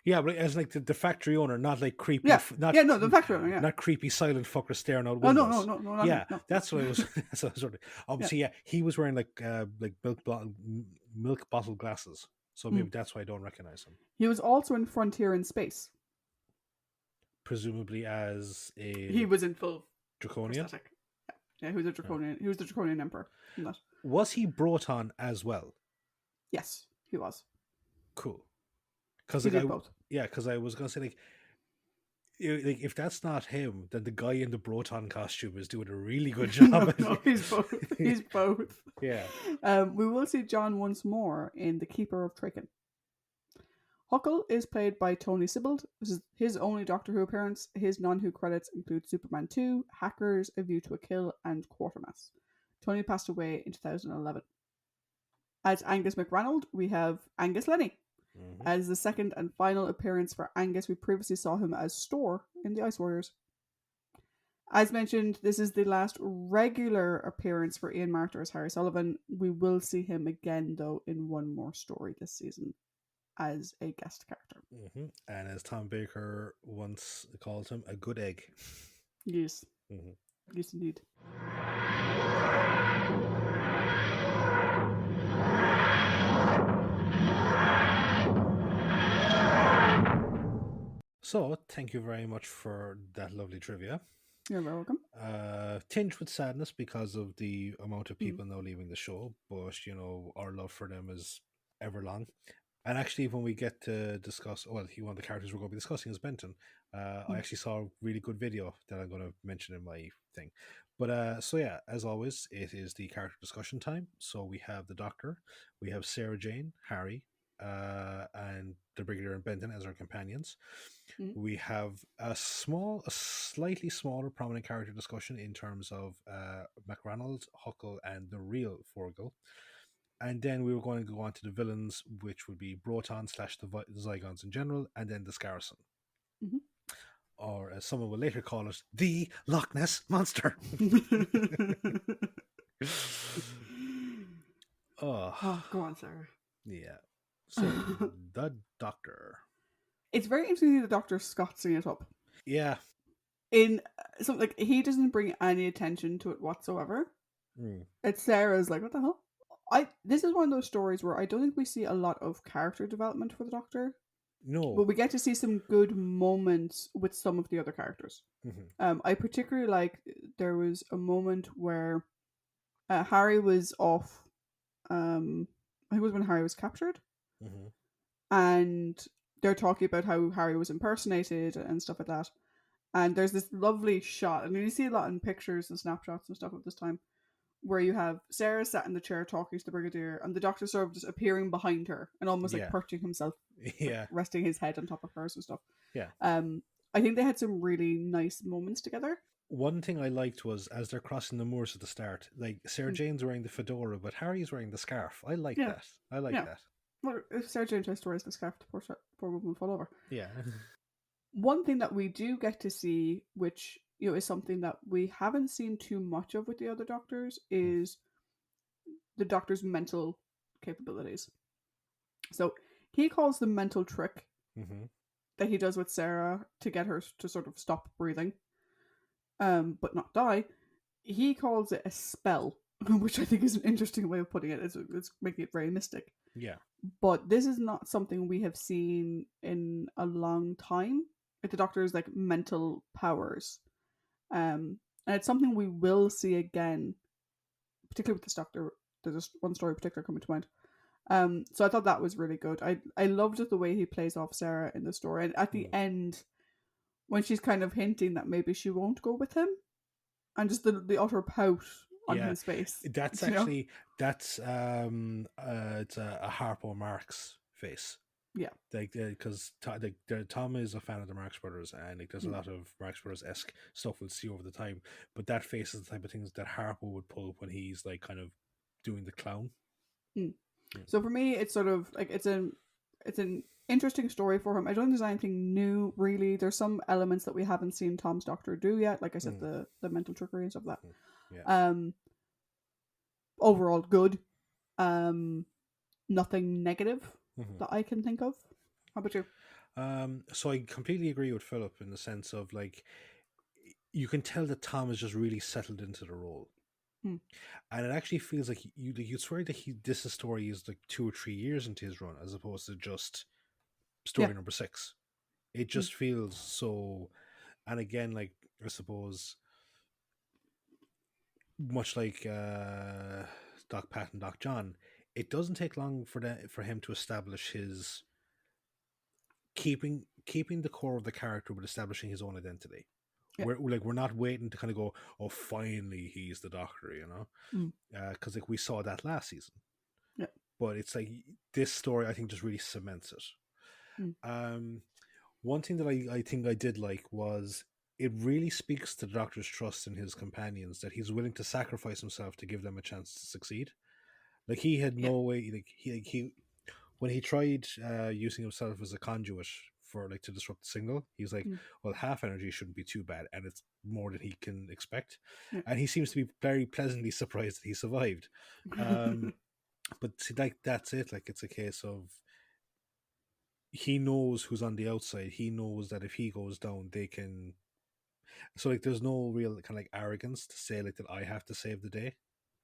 Yeah, but as like the factory owner, not like creepy... the factory owner, yeah. Not creepy silent fucker staring out windows. No. No. That's what I was... That's what I was sort of... Obviously, he was wearing like milk bottle glasses. So maybe that's why I don't recognize him. He was also in Frontier in Space. Presumably as a... He was in full... Draconian? Yeah, he was a Draconian. He was the Draconian Emperor. Was he Broton as well? Yes, he was. Cool. Because he did both. Yeah, because I was going to say, like, if that's not him, then the guy in the Broton costume is doing a really good job. No, he's both. He's both. Yeah. We will see John once more in The Keeper of Traken. Huckle is played by Tony Sibbald. This is his only Doctor Who appearance. His non-Who credits include Superman 2, Hackers, A View to a Kill, and Quatermass. Tony passed away in 2011. As Angus McRanald, we have Angus Lenny. Mm-hmm. As the second and final appearance for Angus, we previously saw him as Storr in the Ice Warriors. As mentioned, this is the last regular appearance for Ian Marter as Harry Sullivan. We will see him again, though, in one more story this season as a guest character. Mm-hmm. And as Tom Baker once called him, a good egg. Yes. Mm-hmm. Yes, indeed. So, thank you very much for that lovely trivia. You're very welcome. Tinged with sadness because of the amount of people now leaving the show, but you know, our love for them is ever long. And actually, when we get to discuss, one of the characters we're going to be discussing is Benton. I actually saw a really good video that I'm going to mention in my thing. But so yeah, as always, it is the character discussion time. So we have the Doctor, we have Sarah Jane, Harry, and the Brigadier and Benton as our companions. We have a slightly smaller prominent character discussion in terms of McRonald, Huckle, and the real Forgel. And then we were going to go on to the villains, which would be Broton / the Zygons in general, and then the Scarson. Mm-hmm. Or as someone will later call it, the Loch Ness Monster. Oh, go on, Sarah. Yeah. So, the Doctor. It's very interesting to see the Dr. Scotsing it up. Yeah. In something like, he doesn't bring any attention to it whatsoever. It's Sarah's like, what the hell? This is one of those stories where I don't think we see a lot of character development for the Doctor. No. But we get to see some good moments with some of the other characters. I particularly like, there was a moment where Harry was off. I think it was when Harry was captured. And they're talking about how Harry was impersonated and stuff like that. And there's this lovely shot, and you see a lot in pictures and snapshots and stuff at this time, where you have Sarah sat in the chair talking to the Brigadier, and the Doctor sort of just appearing behind her and almost like perching himself, like resting his head on top of hers and stuff. Yeah. I think they had some really nice moments together. One thing I liked was as they're crossing the moors at the start, like Sarah Jane's wearing the fedora, but Harry's wearing the scarf. I like that. I like that. Well, if Sarah Jane tries to raise the scarf, the poor woman will fall over. Yeah. One thing that we do get to see, which is something that we haven't seen too much of with the other Doctors, is the Doctor's mental capabilities. So he calls the mental trick that he does with Sarah to get her to sort of stop breathing, but not die. He calls it a spell, which I think is an interesting way of putting it. It's making it very mystic. Yeah. But this is not something we have seen in a long time. Like the Doctor's like mental powers. And it's something we will see again, particularly with this Doctor. There's just one story in particular coming to mind. So I thought that was really good. I loved the way he plays off Sarah in the story. And at the end, when she's kind of hinting that maybe she won't go with him, and just the utter pout on his face. That's actually it's a Harpo Marx face. Yeah, like because Tom is a fan of the Marx Brothers, and like there's a lot of Marx Brothers-esque stuff we'll see over the time. But that face is the type of things that Harpo would pull when he's like kind of doing the clown. So for me, it's sort of like it's an interesting story for him. I don't think there's anything new really. There's some elements that we haven't seen Tom's Doctor do yet, like I said, the mental trickery and stuff like that. Overall good. Nothing negative that I can think of. How about you? So I completely agree with Philip in the sense of like you can tell that Tom has just really settled into the role. And it actually feels like you'd swear that this story is like 2 or 3 years into his run as opposed to just story number 6. It just feels so. And again, like I suppose much like Doc Pat and Doc John, it doesn't take long for him to establish his keeping the core of the character but establishing his own identity. We're not waiting to kind of go, oh, finally he's the Doctor, because like we saw that last season. But it's like this story I think just really cements it. One thing that I think I did like was it really speaks to the Doctor's trust in his companions that he's willing to sacrifice himself to give them a chance to succeed. Like he had no way, like he when he tried using himself as a conduit for like to disrupt the signal, he's like, well, half energy shouldn't be too bad, and it's more than he can expect. Yeah. And he seems to be very pleasantly surprised that he survived. But see, like that's it. Like it's a case of he knows who's on the outside. He knows that if he goes down, they can. So like, there's no real kind of like arrogance to say like that I have to save the day.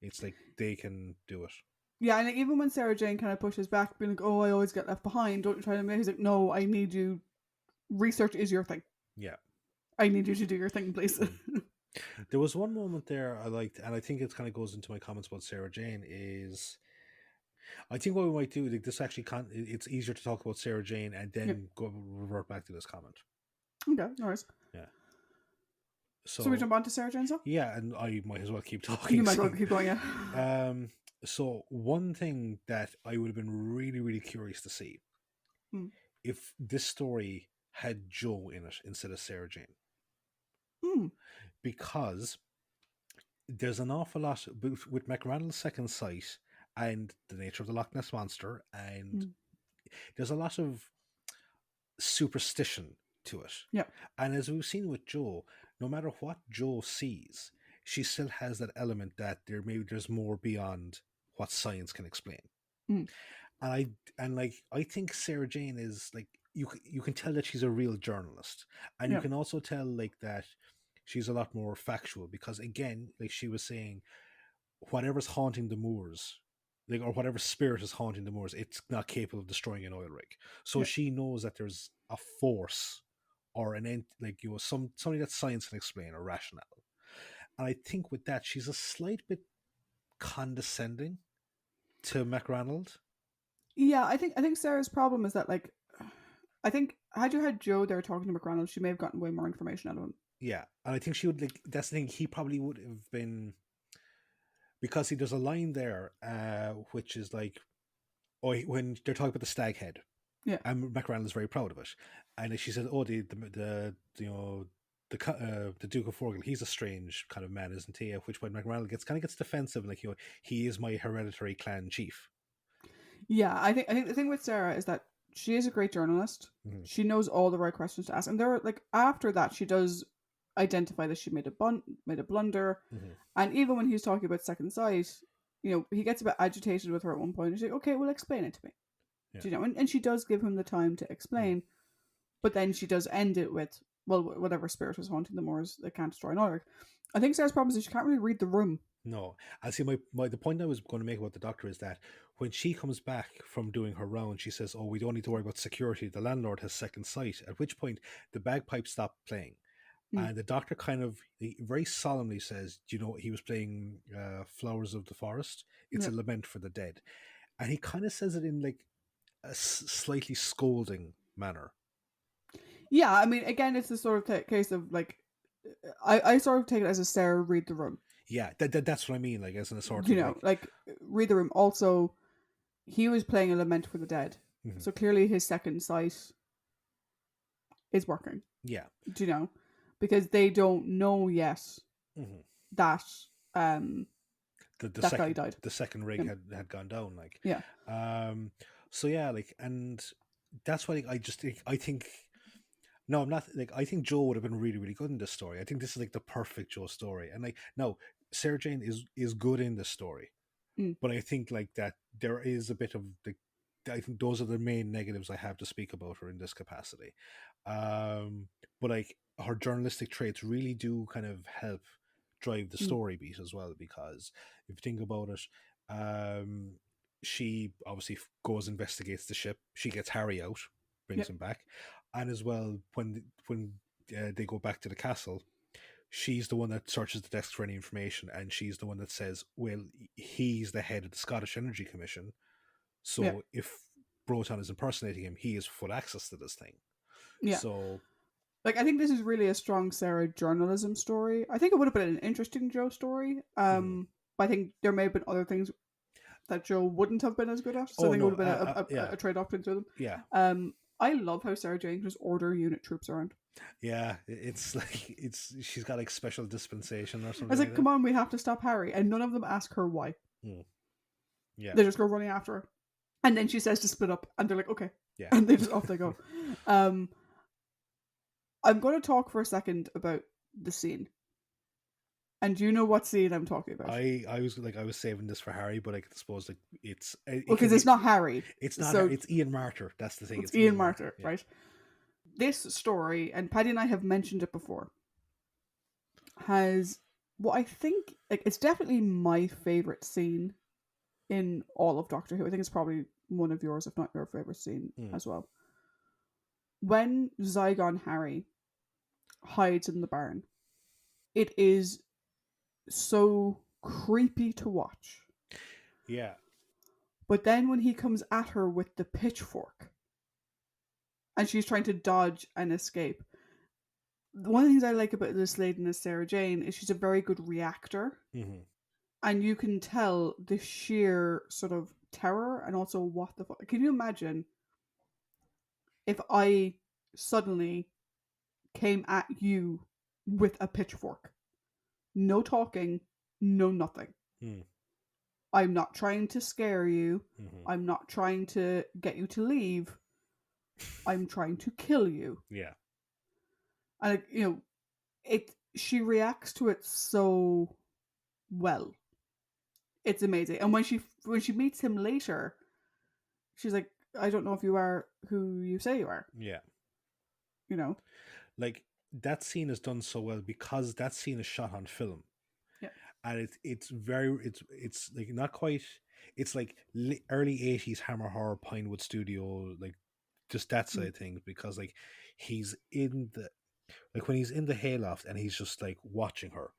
It's like they can do it. Yeah, and even when Sarah Jane kind of pushes back, being like, "Oh, I always get left behind. Don't you try to make?" He's like, "No, I need you. Research is your thing. Yeah. I need you to do your thing, please." There was one moment there I liked, and I think it kind of goes into my comments about Sarah Jane. Is I think what we might do, like this actually can't. It's easier to talk about Sarah Jane and then go revert back to this comment. Okay, no worries. Yeah. So we jump on to Sarah Jane, so? Yeah, and I might as well keep talking. You might as well keep going, yeah. So one thing that I would have been really, really curious to see if this story had Joe in it instead of Sarah Jane. Because there's an awful lot with McRandall's second sight and the nature of the Loch Ness Monster, and there's a lot of superstition to it. Yeah. And as we've seen with Joe, no matter what Joe sees, she still has that element that there's more beyond what science can explain. And I think Sarah Jane is like, you can tell that she's a real journalist, and you can also tell like that she's a lot more factual, because again, like she was saying, whatever's haunting the moors, like, or whatever spirit is haunting the moors, it's not capable of destroying an oil rig. So she knows that there's a force or an end, like, you know, something that science can explain or rationale. And I think with that, she's a slight bit condescending to McRanald. Yeah, I think Sarah's problem is that, like, I think had you had Joe there talking to McRanald, she may have gotten way more information out of him. Yeah, and I think she would, like, that's the thing, he probably would have been, because there's a line there, which is like, when they're talking about the stag head, and McRanald is very proud of it, and she says, "Oh, the you know, the Duke of Forgall, he's a strange kind of man, isn't he?" At which point McRanald gets defensive, like, you know, he is my hereditary clan chief. Yeah, I think the thing with Sarah is that she is a great journalist. She knows all the right questions to ask, and there are, like, after that, she does identify that she made a blunder, and even when he's talking about second sight, you know, he gets a bit agitated with her at one point. He's like, "Okay, well, explain it to me." Do you know? And she does give him the time to explain, but then she does end it with, well, whatever spirit is haunting the moors, they can't destroy an oil rig. I think Sarah's problem is she can't really read the room. No, I see. The point I was going to make about the doctor is that when she comes back from doing her round, she says, "Oh, we don't need to worry about security. The landlord has second sight." At which point, the bagpipes stop playing, and the doctor kind of very solemnly says, "You know, he was playing Flowers of the Forest. It's a lament for the dead," and he kind of says it in like a slightly scolding manner. Yeah, I mean, again, it's the sort of case of, like, I sort of take it as a Sarah read the room. Yeah, that's what I mean. Like, as in a sort of, you know, like, read the room. Also, he was playing a lament for the dead, so clearly his second sight is working. Yeah, do you know, because they don't know yet that that guy died. The second rig had gone down. Like, yeah. So yeah, like, and that's why I think. No, I'm not, like, I think Joe would have been really, really good in this story. I think this is like the perfect Joe story. And like, no, Sarah Jane is good in this story. But I think like that there is a bit of I think those are the main negatives I have to speak about her in this capacity. But like, her journalistic traits really do kind of help drive the story beat as well, because if you think about it, she obviously goes, investigates the ship, she gets Harry out, brings him back. And as well, when they go back to the castle, she's the one that searches the desk for any information, and she's the one that says, well, he's the head of the Scottish Energy Commission, so if Broton is impersonating him, he has full access to this thing. Yeah. So, like, I think this is really a strong Sarah journalism story. I think it would have been an interesting Joe story. But I think there may have been other things that Joe wouldn't have been as good at. So I think it would have been a trade-off between them. Yeah. I love how Sarah Jane just order unit troops around. Yeah, it's like she's got like special dispensation or something. I was like, come on, we have to stop Harry, and none of them ask her why. Yeah, they just go running after her. And then she says to split up, and they're like, okay. Yeah. And they just off they go. I'm going to talk for a second about the scene. And do you know what scene I'm talking about? I was saving this for Harry, but I suppose like it's Because it's not Harry. It's not. So It's Ian Martyr. That's the thing. it's Ian Martyr, Martyr, right? This story, and Paddy and I have mentioned it before, has what I think, like, it's definitely my favorite scene in all of Doctor Who. I think it's probably one of yours, if not your favorite scene as well. When Zygon Harry hides in the barn, it is so creepy to watch. Yeah. But then when he comes at her with the pitchfork, and she's trying to dodge and escape, one of the things I like about this lady, as Sarah Jane, is she's a very good reactor. Mm-hmm. And you can tell the sheer sort of terror and also what the fuck. Can you imagine if I suddenly came at you with a pitchfork? No talking, no nothing. Mm. I'm not trying to scare you. Mm-hmm. I'm not trying to get you to leave. I'm trying to kill you. Yeah. And she reacts to it so well. It's amazing. And when she meets him later, she's like, I don't know if you are who you say you are. Yeah. You know? Like, that scene is done so well because that scene is shot on film. Yeah. And it's like not quite, it's like early 80s Hammer Horror Pinewood Studio, like just that side of things, because like he's in the, like when he's in the hayloft and he's just like watching her,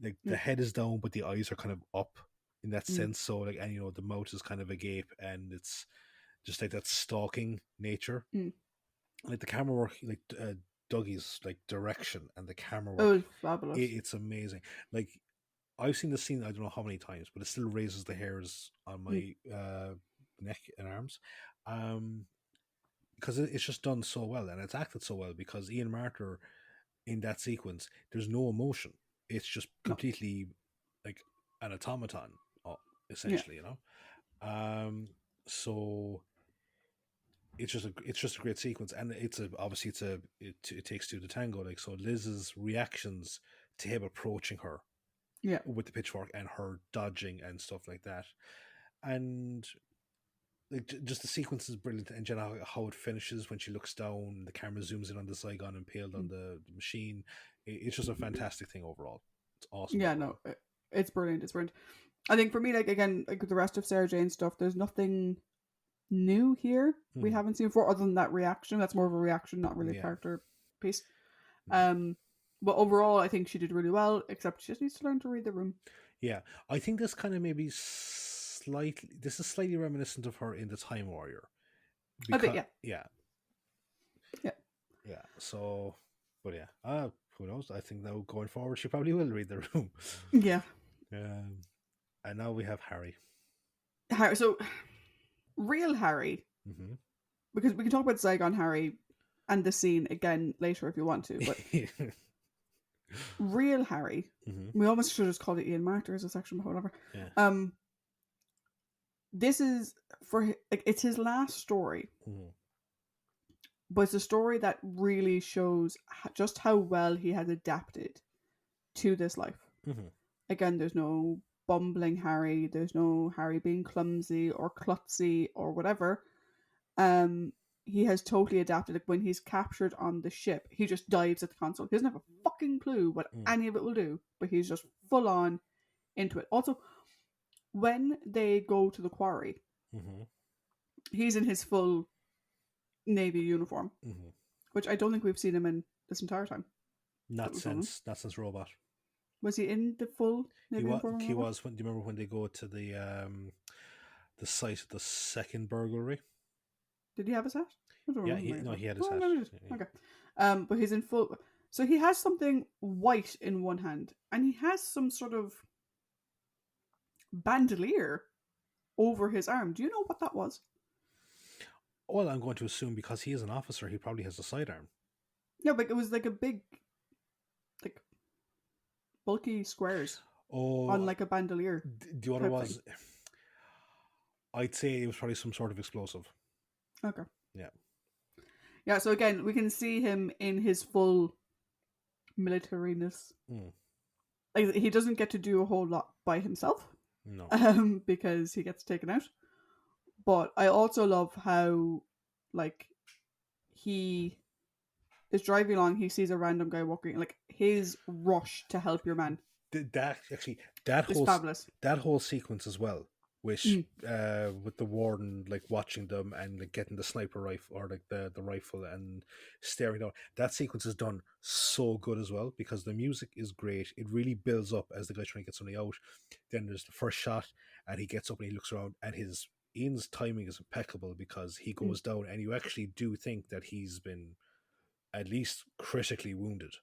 like the head is down but the eyes are kind of up in that sense, so like, and the mouth is kind of agape, and it's just like that stalking nature. Like the camera work, like Dougie's like direction and the camera work, fabulous. It's amazing. Like I've seen the scene I don't know how many times, but it still raises the hairs on my neck and arms, because it's just done so well and it's acted so well, because Ian Martyr in that sequence, there's no emotion. It's just completely like an automaton, essentially, so it's just a great sequence, and obviously it takes two to tango. Like, so Liz's reactions to him approaching her, with the pitchfork, and her dodging and stuff like that, and like just the sequence is brilliant. And how it finishes when she looks down, the camera zooms in on the Zygon impaled on the machine. It's just a fantastic thing overall. It's awesome. Yeah, overall. no, it's brilliant. It's brilliant. I think for me, like, again, like with the rest of Sarah Jane stuff, there's nothing new here we haven't seen before, other than that reaction. That's more of a reaction, not really a character piece. But overall, I think she did really well, except she just needs to learn to read the room. Yeah, I think this kind of maybe slightly reminiscent of her in The Time Warrior. Because, yeah. So, but yeah, who knows? I think now going forward, she probably will read the room. Yeah. And now we have Harry. So, real Harry, because we can talk about Zygon Harry and the scene again later if you want to, but real Harry, we almost should have just called it Ian Martyr as a section, but whatever. Yeah. This is it's his last story, but it's a story that really shows just how well he has adapted to this life. Again, there's no bumbling Harry, there's no Harry being clumsy or klutzy or whatever. He has totally adapted. Like, when he's captured on the ship, he just dives at the console. He doesn't have a fucking clue what any of it will do, but he's just full on into it. Also, when they go to the quarry, he's in his full Navy uniform, which I don't think we've seen him in this entire time. Not since Robot. Was he in the full Navy uniform? He was. Do you remember when they go to the site of the second burglary? Did he have his hat? He had his hat. Okay. But he's in full. So he has something white in one hand, and he has some sort of bandolier over his arm. Do you know what that was? Well, I'm going to assume because he is an officer, he probably has a sidearm. Yeah, but it was like a big, like, bulky squares on like a bandolier. The other was, I'd say it was probably some sort of explosive. Okay. Yeah. Yeah, so again, we can see him in his full militariness. Mm. Like, he doesn't get to do a whole lot by himself, No. because he gets taken out. But I also love how, like, he is driving along, he sees a random guy walking, like, his rush to help your man That actually, that is whole fabulous. that whole sequence as well, which Mm. with the warden like watching them and like getting the sniper rifle or like the rifle and staring down, that sequence is done so good as well because the music is great. It really builds up as the guy's trying to get something out. Then there's the first shot and he gets up and he looks around and his Ian's timing is impeccable because he goes down and you actually do think that he's been at least critically wounded.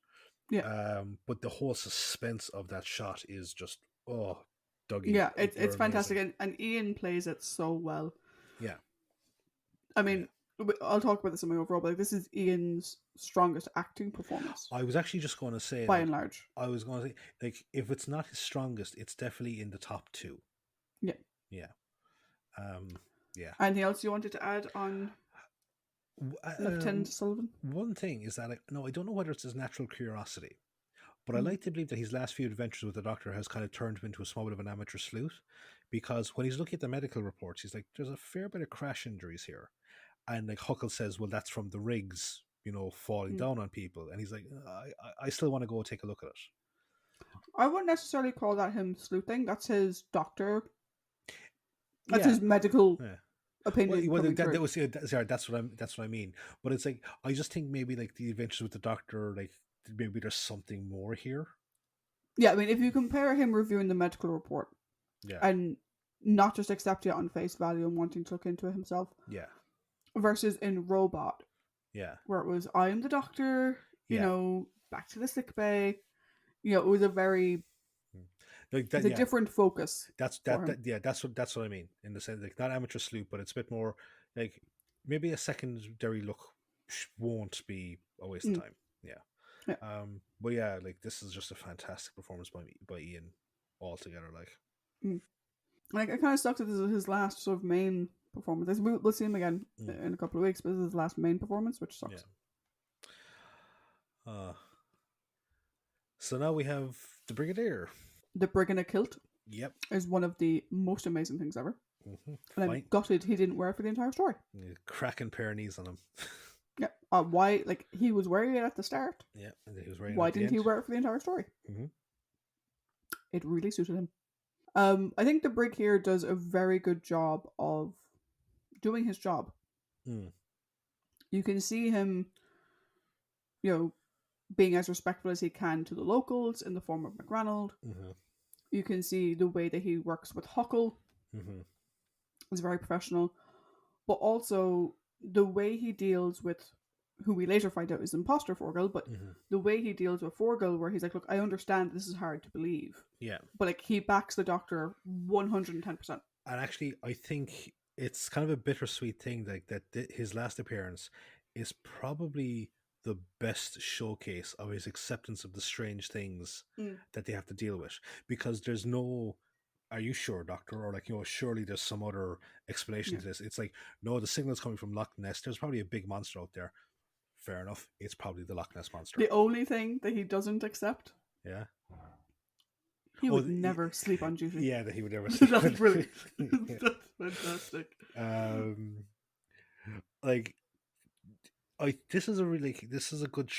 Yeah. But the whole suspense of that shot is just Dougie, Yeah, like, you're it's fantastic, amazing. and Ian plays it so well. Yeah, I yeah. mean, I'll talk about this in my overall, but like, this is Ian's strongest acting performance I was actually just going to say, by like, and large. I was going to say, like, if it's not his strongest, it's definitely in the top two. Yeah. Yeah, um, yeah. Anything else you wanted to add on Lieutenant Sullivan? One thing is that no, I don't know whether it's his natural curiosity, but I Mm. like to believe that his last few adventures with the Doctor has kind of turned him into a small bit of an amateur sleuth, because when he's looking at the medical reports, he's like, "There's a fair bit of crash injuries here," and like Huckle says, "Well, that's from the rigs, falling Mm. down on people," and he's like, I still want to go take a look at it." I wouldn't necessarily call that him sleuthing. That's his doctor. That's Yeah, his medical yeah. opinion coming That through. was sorry. That's what I mean. But it's like I just think maybe like the adventures with the Doctor, like maybe there's something more here. Yeah, I mean, if you compare him reviewing the medical report Yeah, and not just accepting it on face value and wanting to look into it himself, yeah, versus in Robot, yeah, where it was, I am the doctor, yeah. back to the sick bay. It was a very, Mm. Like it's that. a Yeah, different focus that's for him. that. Yeah, that's what I mean in the sense like not amateur sleuth, but it's a bit more like maybe a secondary look won't be a waste of Mm. time. Yeah. Yeah. But yeah, like this is just a fantastic performance by Ian altogether. Like, Mm. Like, it kind of sucks that this is his last sort of main performance. We'll see him again mm, in a couple of weeks, but this is his last main performance, which yeah. sucks. Uh, so now we have the Brigadier. The Brig in a Kilt Yep. is one of the most amazing things ever. Mm-hmm. And I'm gutted he didn't wear it for the entire story. Cracking pair of knees on him. Yeah. Why? Like, he was wearing it at the start. Yeah, and he was wearing Why it at the didn't he end. wear it for the entire story? Mm-hmm. It really suited him. I think the Brig here does a very good job of doing his job. Mm. You can see him, being as respectful as he can to the locals in the form of McRanald. Mm-hmm. You can see the way that he works with Huckle Mm-hmm. is very professional, but also the way he deals with who we later find out is imposter Forgil, but Mm-hmm. the way he deals with Forgil, where he's like, "Look, I understand this is hard to believe," Yeah, but like he backs the Doctor 110%. and actually, I think it's kind of a bittersweet thing that his last appearance is probably the best showcase of his acceptance of the strange things that they have to deal with, because there's no, "Are you sure, Doctor?" or like, surely there's some other explanation to this. It's like, no, the signal's coming from Loch Ness. There's probably a big monster out there. Fair enough. It's probably the Loch Ness monster. The only thing that he doesn't accept, Yeah. he would never sleep on duty. Yeah, that he would never sleep. That's brilliant. Yeah. That's fantastic. Like, this is a good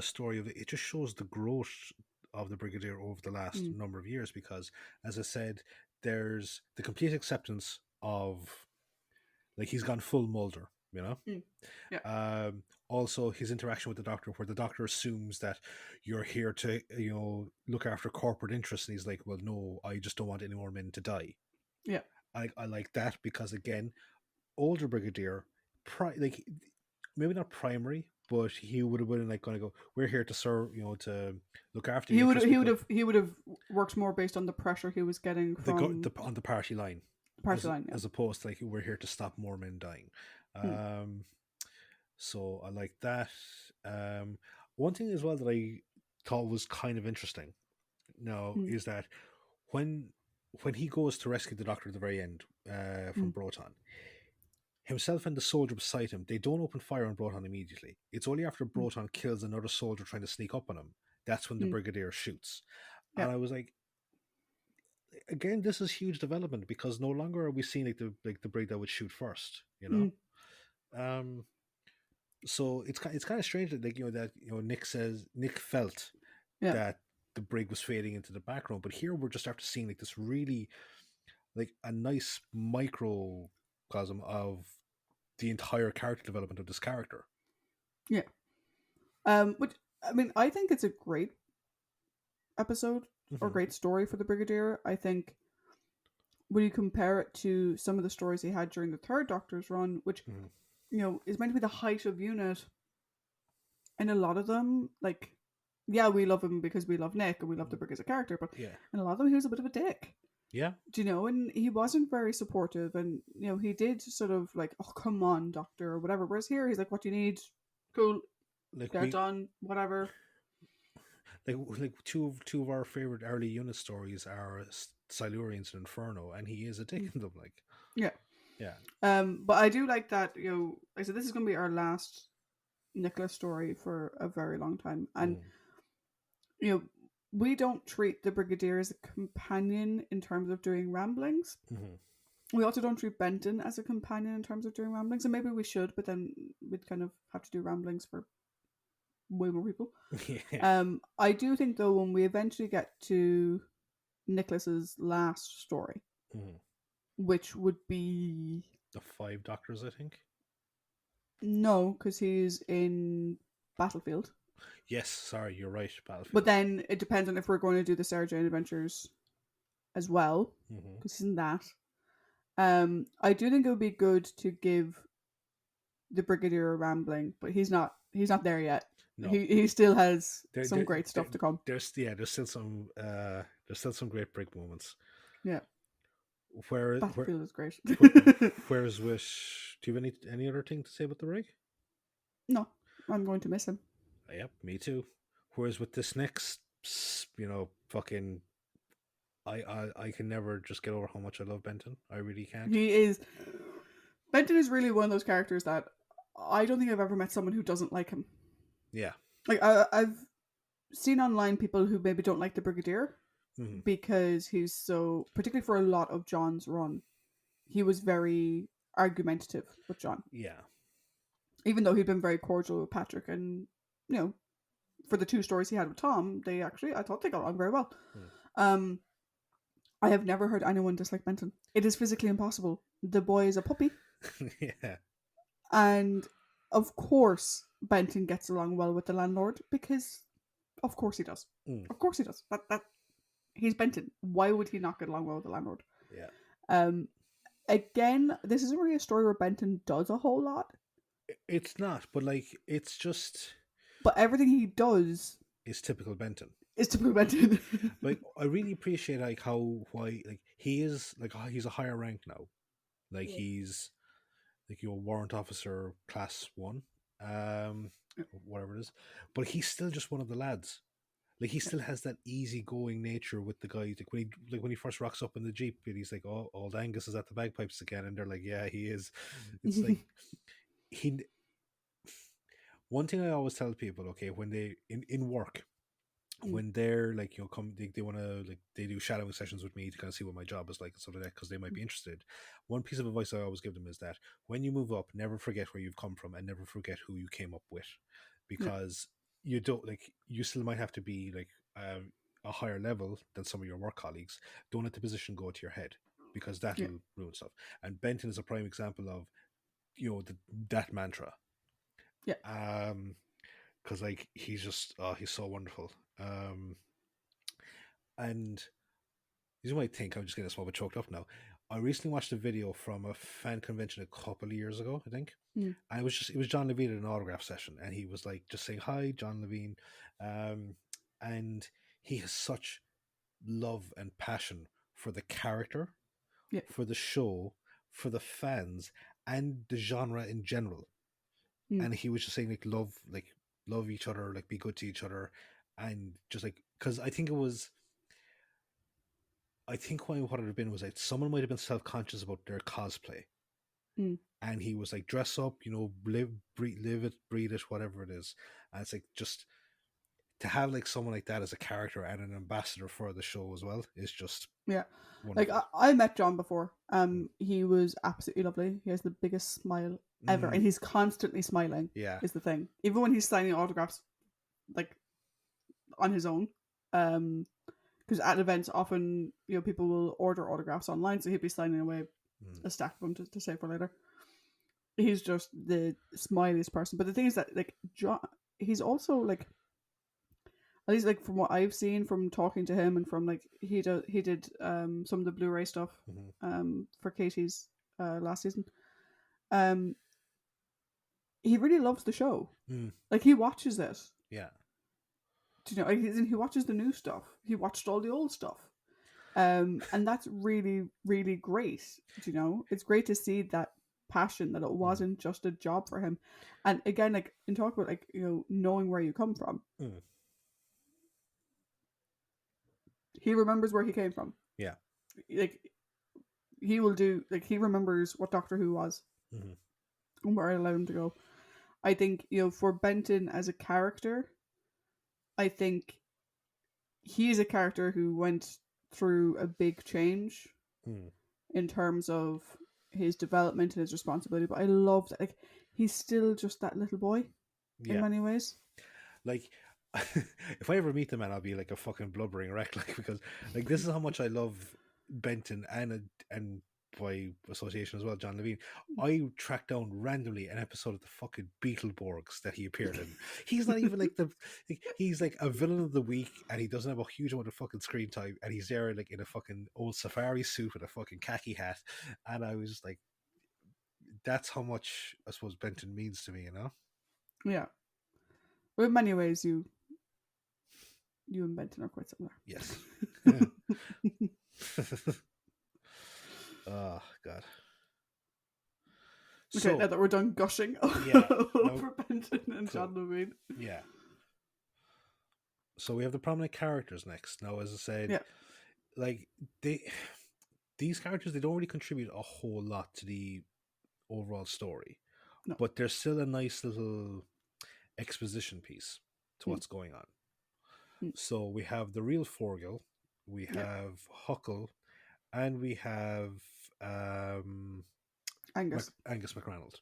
story of it. It just shows the growth of the Brigadier over the last number of years, because, as I said, there's the complete acceptance of, like, he's gone full Mulder, Yeah. Also his interaction with the Doctor, where the Doctor assumes that you're here to look after corporate interests, and he's like, "Well, no, I just don't want any more men to die." Yeah. I like that, because again, older Brigadier, like, maybe not primary, but he would have been like going to go, "We're here to serve, to look after you." He would have worked more based on the pressure he was getting from on the party line. Line, yeah. As opposed to like, "We're here to stop more men dying." So I like that. One thing as well that I thought was kind of interesting now is that when when he goes to rescue the Doctor at the very end from Mm. Broton, himself and the soldier beside him, they don't open fire on Broton immediately. It's only after Mm. Broton kills another soldier trying to sneak up on him that's when the Mm. Brigadier shoots. Yeah. And I was like, again, this is huge development because no longer are we seeing like the brig that would shoot first, you know. Mm. Um, so it's kind of strange that Nick felt Yeah. that the brig was fading into the background, but here we're just after seeing like this really like a nice microcosm of the entire character development of this character. Yeah. Which I mean, I think it's a great episode or Mm-hmm. great story for the Brigadier. I think when you compare it to some of the stories he had during the third Doctor's run, which Mm-hmm. is meant to be the height of unit, and a lot of them, like, yeah, we love him because we love Nick and we love the Brig as a character, but Yeah, in a lot of them he was a bit of a dick. yeah. Do you know? And he wasn't very supportive, and he did sort of like, "Oh, come on, Doctor," or whatever. Whereas here, he's like, "What do you need? Cool, Like get it done, whatever." two of our favorite early unit stories are Silurians and Inferno, and he is a dick in them. Like, Yeah. yeah. But I do like that. Like I said, this is going to be our last Nicholas story for a very long time, and we don't treat the Brigadier as a companion in terms of doing ramblings. Mm-hmm. We also don't treat Benton as a companion in terms of doing ramblings, and maybe we should, but then we'd kind of have to do ramblings for way more people. Yeah. I do think though when we eventually get to Nicholas's last story, Mm-hmm. which would be The Five Doctors, I think. no, because he's in Battlefield. Yes, sorry, you're right. Battlefield. But then it depends on if we're going to do the Sarah Jane Adventures as well, Mm-hmm. because he's in that. I do think it would be good to give the Brigadier a rambling, but he's not there yet. No, He still has there, some there, great stuff to come. there's still some great break moments. Yeah, Where Battlefield is great. whereas with do you have any other thing to say about the rig? No, I'm going to miss him. Yep, me too. Whereas with this next, fucking, I can never just get over how much I love Benton. I really can't. Benton is really one of those characters that I don't think I've ever met someone who doesn't like him. Yeah. Like I've seen online people who maybe don't like the Brigadier Mm-hmm. because he's so, particularly for a lot of John's run, he was very argumentative with John. Yeah. Even though he'd been very cordial with Patrick, and for the two stories he had with Tom, I thought they got along very well. I have never heard anyone dislike Benton. It is physically impossible. The boy is a puppy. Yeah. And of course Benton gets along well with the landlord because of course he does. Mm. Of course he does. That he's Benton. Why would he not get along well with the landlord? Yeah. Again, this isn't really a story where Benton does a whole lot. It's not, but like it's just. But everything he does is typical Benton. Is typical Benton. Like I really appreciate why he is he's a higher rank now. Like he's like your warrant officer class 1, whatever it is. But he's still just one of the lads. Like he still has that easygoing nature with the guys. Like when he first rocks up in the Jeep and he's like, "Oh, old Angus is at the bagpipes again," and they're like, "Yeah, he is." It's like he. One thing I always tell people, okay, when they in work, when they're like come they want to they do shadowing sessions with me to kind of see what my job is like and stuff like that because they might be interested. One piece of advice I always give them is that when you move up, never forget where you've come from and never forget who you came up with, because you don't you still might have to be a higher level than some of your work colleagues. Don't let the position go to your head because that'll ruin stuff. And Benton is a prime example of that mantra. Because he's just he's so wonderful. And you might think I'm just getting small bit choked up now. I recently watched a video from a fan convention a couple of years ago, I think, and it was John Levine at an autograph session, and he was like just saying hi, John Levine, and he has such love and passion for the character, for the show, for the fans, and the genre in general. And he was just saying love each other, be good to each other, and just because I think it was I think what it would have been was like someone might have been self-conscious about their cosplay, and he was like, dress up, live it, breathe it, whatever it is. And it's like, just to have like someone like that as a character and an ambassador for the show as well is just wonderful. Like I met John before. He was absolutely lovely. He has the biggest smile ever, and he's constantly smiling. Yeah, is the thing. Even when he's signing autographs, like on his own, because at events often people will order autographs online, so he'll be signing away a stack of them to save for later. He's just the smiliest person. But the thing is that like John, he's also like, at least like from what I've seen from talking to him and from like he did some of the Blu-ray stuff for Katie's last season. He really loves the show. Like he watches it. Yeah. He watches the new stuff. He watched all the old stuff. And that's really, really great. It's great to see that passion, that it wasn't just a job for him. And again, like in talk about like knowing where you come from. He remembers where he came from. Yeah. Like he will do, like he remembers what Doctor Who was and where I allowed him to go. I think for Benton as a character, I think he is a character who went through a big change in terms of his development and his responsibility. But I love that, like he's still just that little boy in many ways. Like if I ever meet the man, I'll be like a fucking blubbering wreck, like, because like this is how much I love Benton and by association as well, John Levine. I tracked down randomly an episode of the fucking Beetleborgs that he appeared in. He's not even like he's like a villain of the week, and he doesn't have a huge amount of fucking screen time, and he's there like in a fucking old safari suit with a fucking khaki hat, and I was just like, that's how much I suppose Benton means to me, Yeah. But in many ways, you and Benton are quite similar. Yes. Oh God. Okay, So, now that we're done gushing over Benton and John Levine. Yeah. So we have the prominent characters next. Now, as I said, like these characters, they don't really contribute a whole lot to the overall story, but they're still a nice little exposition piece to what's going on. So we have the real Forgil, we have Huckle, and we have Angus McRonald.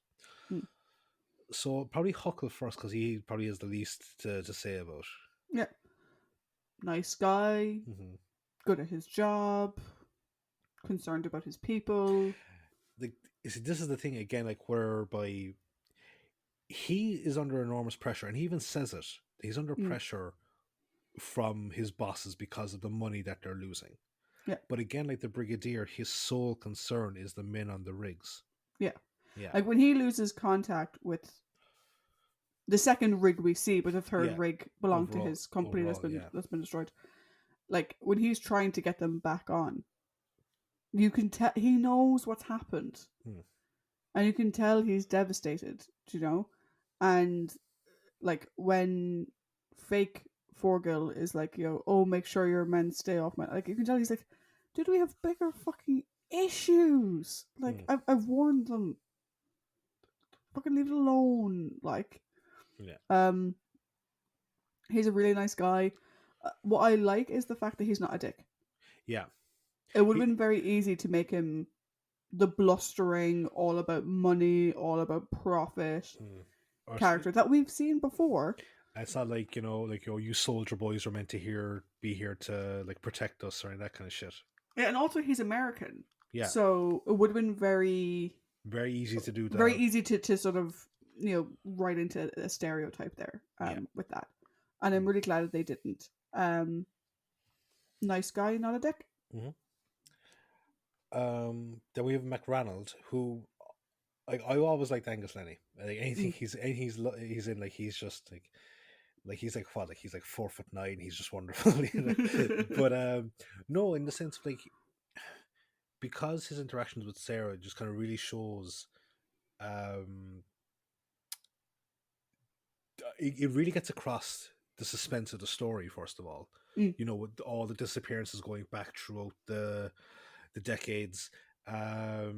So probably Huckle first, because he probably has the least to say about. Yeah. Nice guy, good at his job, concerned about his people. This is the thing again, like whereby he is under enormous pressure, and he even says it. He's under pressure from his bosses because of the money that they're losing. Yeah. But again, like the Brigadier, his sole concern is the men on the rigs. Yeah. Like when he loses contact with the second rig we see, but the third rig belonged to his company that's been destroyed. Like when he's trying to get them back on, you can tell he knows what's happened, and you can tell he's devastated. And like when fake Forgil is like, make sure your men stay off my. Like you can tell he's like, dude, we have bigger fucking issues. Like I've warned them. Fucking leave it alone. Like, he's a really nice guy. What I like is the fact that he's not a dick. Yeah. It would have been very easy to make him the blustering, all about money, all about profit character that we've seen before. It's not like, you soldier boys are meant to be here to like protect us or that kind of shit. Yeah, and also he's American. Yeah. So it would have been very easy to do that. Very easy to sort of, write into a stereotype there with that. And I'm really glad that they didn't. Nice guy, not a dick. Then we have McRonald, who like I always liked Angus Lenny. Like anything he's in, like he's just like he's like what, like he's like 4'9", he's just wonderful. But no, in the sense of like, because his interactions with Sarah just kind of really shows it really gets across the suspense of the story first of all. Mm. You know, with all the disappearances going back throughout the decades, how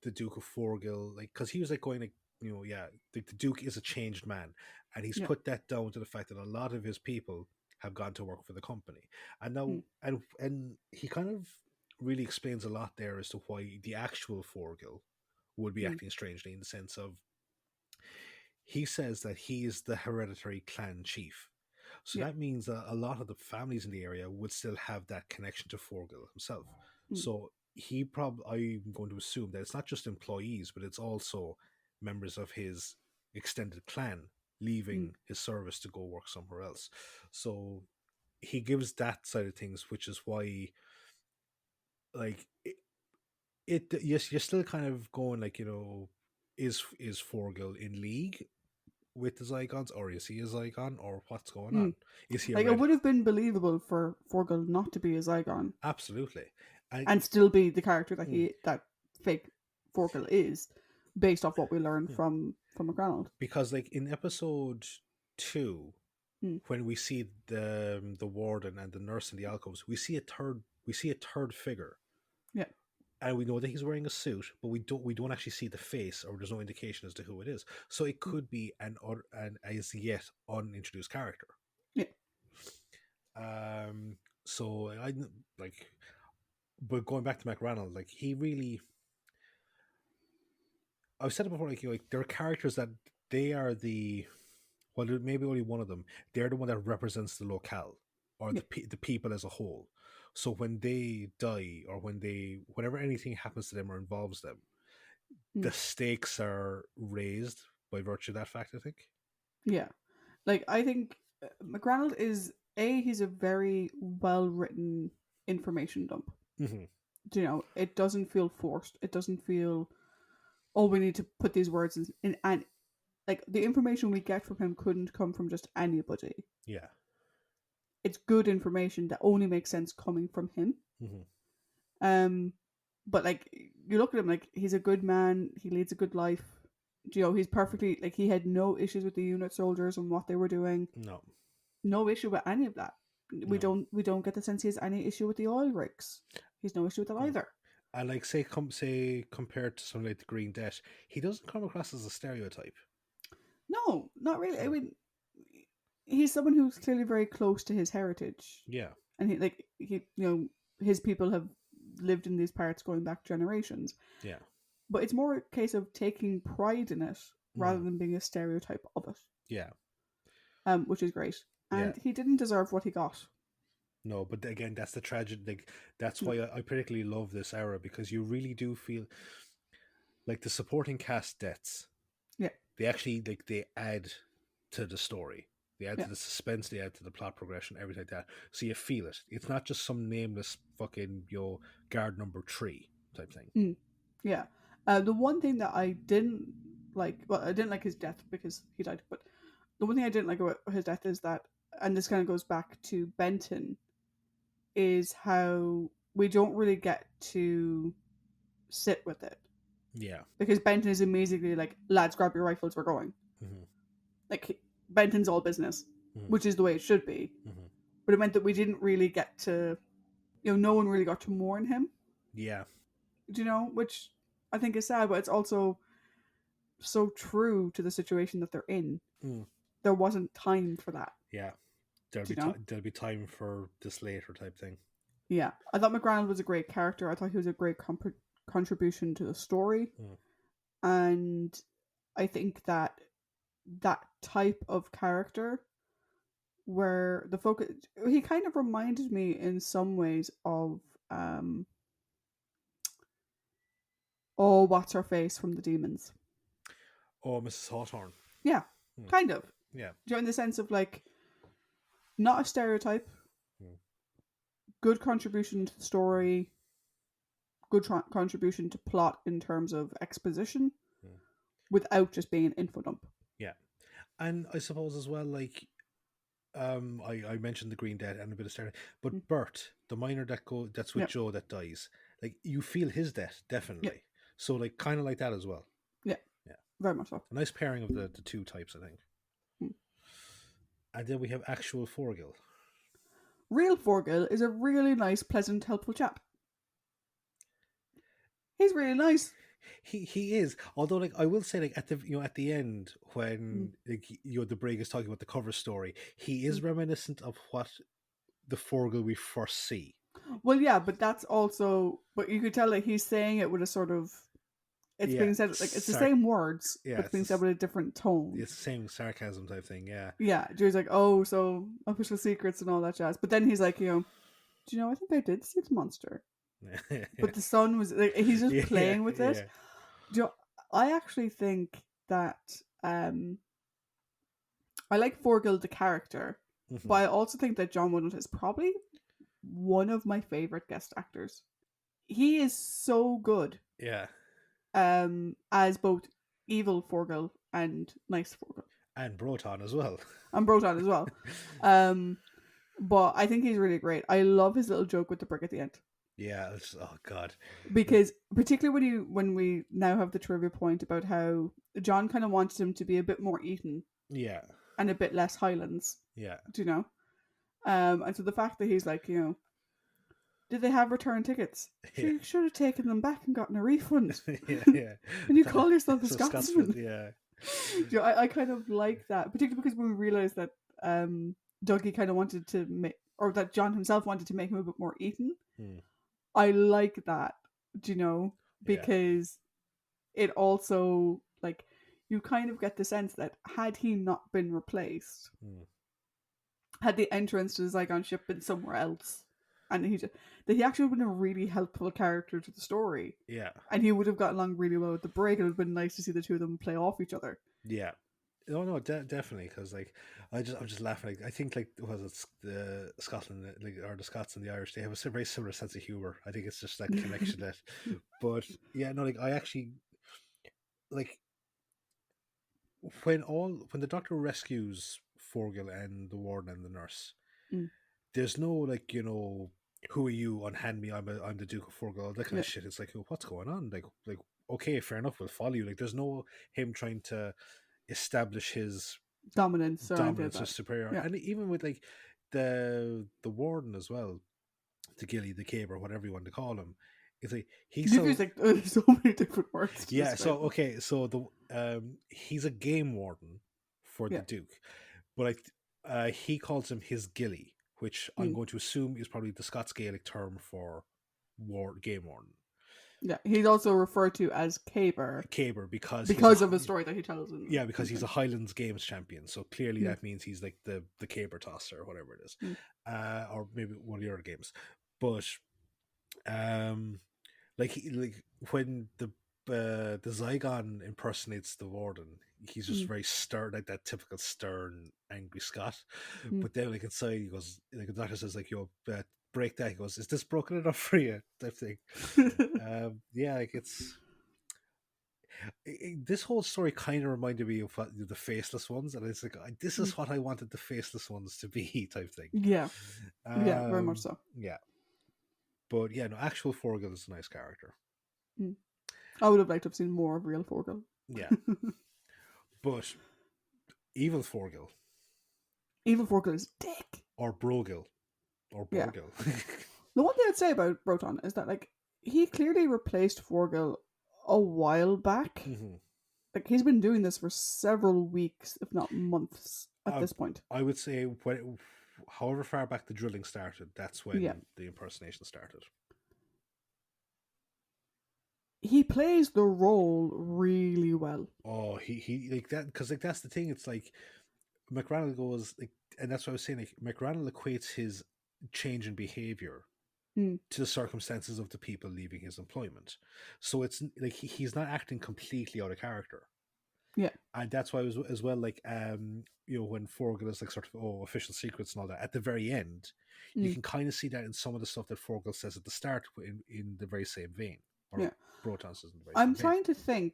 the Duke of Forgill, like, because he was like going like, you know, yeah, the Duke is a changed man, and he's Yeah. put that down to the fact that a lot of his people have gone to work for the company, and now Mm. and he kind of really explains a lot there as to why the actual Forgill would be Mm. acting strangely, in the sense of, he says that he is the hereditary clan chief. So Yeah. that means that a lot of the families in the area would still have that connection to Forgill himself. Mm. So I'm going to assume that it's not just employees, but it's also members of his extended clan Mm. leaving his service to go work somewhere else. So he gives that side of things, which is why, like, yes, you're still kind of going like, you know, is Forgill in league with the Zygons, or is he a Zygon, or what's going Mm. on? Is he a Like, it red? would have been believable for Forgil not to be a Zygon Absolutely. and still be the character that Mm, that fake Forgil is, based off what we learned yeah. from McRonald. Because like in episode 2, Mm. when we see the warden and the nurse in the alcoves, we see a third figure, Yeah. and we know that he's wearing a suit, but we don't actually see the face, or there's no indication as to who it is. So it Mm. could be an as yet unintroduced character. Yeah. Um. So I like, but going back to McRonald, like, he really, I've said it before, like, you know, like, there are characters that they are the, well, maybe only one of them. They're the one that represents the locale, or Yeah. the people as a whole. So when they die, or whenever anything happens to them or involves them, Mm. the stakes are raised by virtue of that fact, I think. Yeah. Like, I think McRonald is he's a very well written information dump. Mm-hmm. You know, it doesn't feel forced. It doesn't feel, oh, we need to put these words in, and like, the information we get from him couldn't come from just anybody. Yeah. It's good information that only makes sense coming from him. Mm-hmm. Um, but like, you look at him, like, he's a good man. He leads a good life. You know, he's perfectly, like, he had no issues with the unit soldiers and what they were doing. No. No issue with any of that. We No. don't get the sense he has any issue with the oil rigs. He's no issue with that Mm. either. And like, say compared to something like the Green Debt, he doesn't come across as a stereotype. No, not really. I No. mean, he's someone who's clearly very close to his heritage, Yeah. and he his people have lived in these parts going back generations. Yeah. But it's more a case of taking pride in it rather Mm. than being a stereotype of it. Yeah. Which is great. Yeah. And he didn't deserve what he got. No, but again, that's the tragedy. Like, that's Mm. why I particularly love this era, because you really do feel like the supporting cast deaths. Yeah. They actually, like, they add to the story. They add Yeah. to the suspense. They add to the plot progression. Everything like that. So you feel it. It's not just some nameless fucking guard number 3 type thing. Mm. Yeah. The one thing that I didn't like, well, I didn't like his death because he died, but the one thing I didn't like about his death is that, and this kind of goes back to Benton, is how we don't really get to sit with it. Yeah. Because Benton is immediately like, lads, grab your rifles, we're going. Mm-hmm. Like, Benton's all business, Mm-hmm. which is the way it should be. Mm-hmm. But it meant that we didn't really get to, no one really got to mourn him. Yeah. Do you know? Which I think is sad, but it's also so true to the situation that they're in. Mm. There wasn't time for that. Yeah. There'll be time for this later type thing. Yeah. I thought McRonald was a great character. I thought he was a great contribution to the story. Mm. And I think that type of character where the focus, he kind of reminded me in some ways of what's her face from the Demons. Oh, Mrs. Hawthorne. Yeah, kind of. Yeah. Do you know, in the sense of, like, not a stereotype, good contribution to the story, good contribution to plot in terms of exposition, without just being an info dump. Yeah. And I suppose as well, like, I mentioned the Green Dead and a bit of stereotype, but Bert, the miner that's with Joe that dies, like, you feel his death, definitely. So, like, kind of like that as well. Yeah. Yeah. Very much so. A nice pairing of the two types, I think. And then we have actual Forgil. Real Forgil is a really nice, pleasant, helpful chap. He's really nice. He is, although like I will say, like at the end when like, the Brig is talking about the cover story, he is reminiscent of what the Forgil we first see. Well, yeah, but that's also, but you could tell that he's saying it with a sort of, it's being said like it's the same words, but it's being said with a different tone. It's the same sarcasm type thing, yeah. Yeah, Jerry's like, oh, so official secrets and all that jazz. But then he's like, do you know, I think I did see the monster. But the son was like, he's just playing with it. Do you know, I actually think that I like Forgil the character, but I also think that John Woodland is probably one of my favorite guest actors. He is so good. Yeah. As both evil Forgil and nice Forgil. And Broton as well. But I think he's really great. I love his little joke with the brick at the end. Yeah, oh god. Because particularly when we now have the trivia point about how John kind of wanted him to be a bit more Eton. Yeah. And a bit less Highlands. Yeah. Do you know? And so the fact that he's like, did they have return tickets? Yeah. You should have taken them back and gotten a refund. yeah. And you call yourself a Scotsman. Yeah. I kind of like that, particularly because when we realised that Dougie kind of wanted to make, or that John himself wanted to make him a bit more Eton. I like that, do you know? Because it also, like, you kind of get the sense that had he not been replaced, had the entrance to the Zygon ship been somewhere else, and that he actually would have been a really helpful character to the story. Yeah. And he would have got along really well with the Brig. It would have been nice to see the two of them play off each other. Yeah. No, definitely, because like I'm just laughing. Like, I think like was it the Scotland, like, or the Scots and the Irish, they have a very similar sense of humor. I think it's just that connection that. But yeah, no, like I actually like when the Doctor rescues Forgil and the Warden and the nurse. There's no like who are you? Unhand me. I'm the Duke of Forgil. All that kind of shit. It's like, what's going on? Like okay, fair enough. We'll follow you. Like there's no him trying to establish his dominance or superior, and even with like the Warden as well, the Gilly, the Caber, whatever you want to call him, it's like he's like so many different words. Yeah, so okay, so the he's a game warden for the Duke, but he calls him his Gilly, which I'm going to assume is probably the Scots Gaelic term for game warden. Yeah, he's also referred to as Caber. Because of a story that he tells. Because he's a Highlands Games champion, so clearly that means he's like the Caber tosser or whatever it is, or maybe one of the other games. But like when the Zygon impersonates the Warden, he's just very stern, like that typical stern, angry Scot. But then like inside he goes, like the Doctor says, like, break that. He goes, is this broken enough for you? Type thing. Yeah, like this whole story kind of reminded me of the Faceless Ones, and it's like, this is what I wanted the Faceless Ones to be, type thing. Yeah, yeah, very much so. Yeah, but yeah, no, actual Forgil is a nice character. I would have liked to have seen more of real Forgil. Yeah, but evil Forgil is dick, or Brogil, or Borgil. Yeah. The one thing I'd say about Broton is that, like, he clearly replaced Forgil a while back. Like, he's been doing this for several weeks, if not months, at this point. I would say, however far back the drilling started, that's when the impersonation started. He plays the role really well. Oh, he like that, because like that's the thing. It's like McRannell goes like, and that's what I was saying. Like McRannell equates his change in behavior to the circumstances of the people leaving his employment. So it's like he's not acting completely out of character. Yeah, and that's why it was as well. Like when Forgil is like sort of official secrets and all that at the very end, you can kind of see that in some of the stuff that Forgil says at the start in the very same vein. Broton says in the very I'm same trying to think,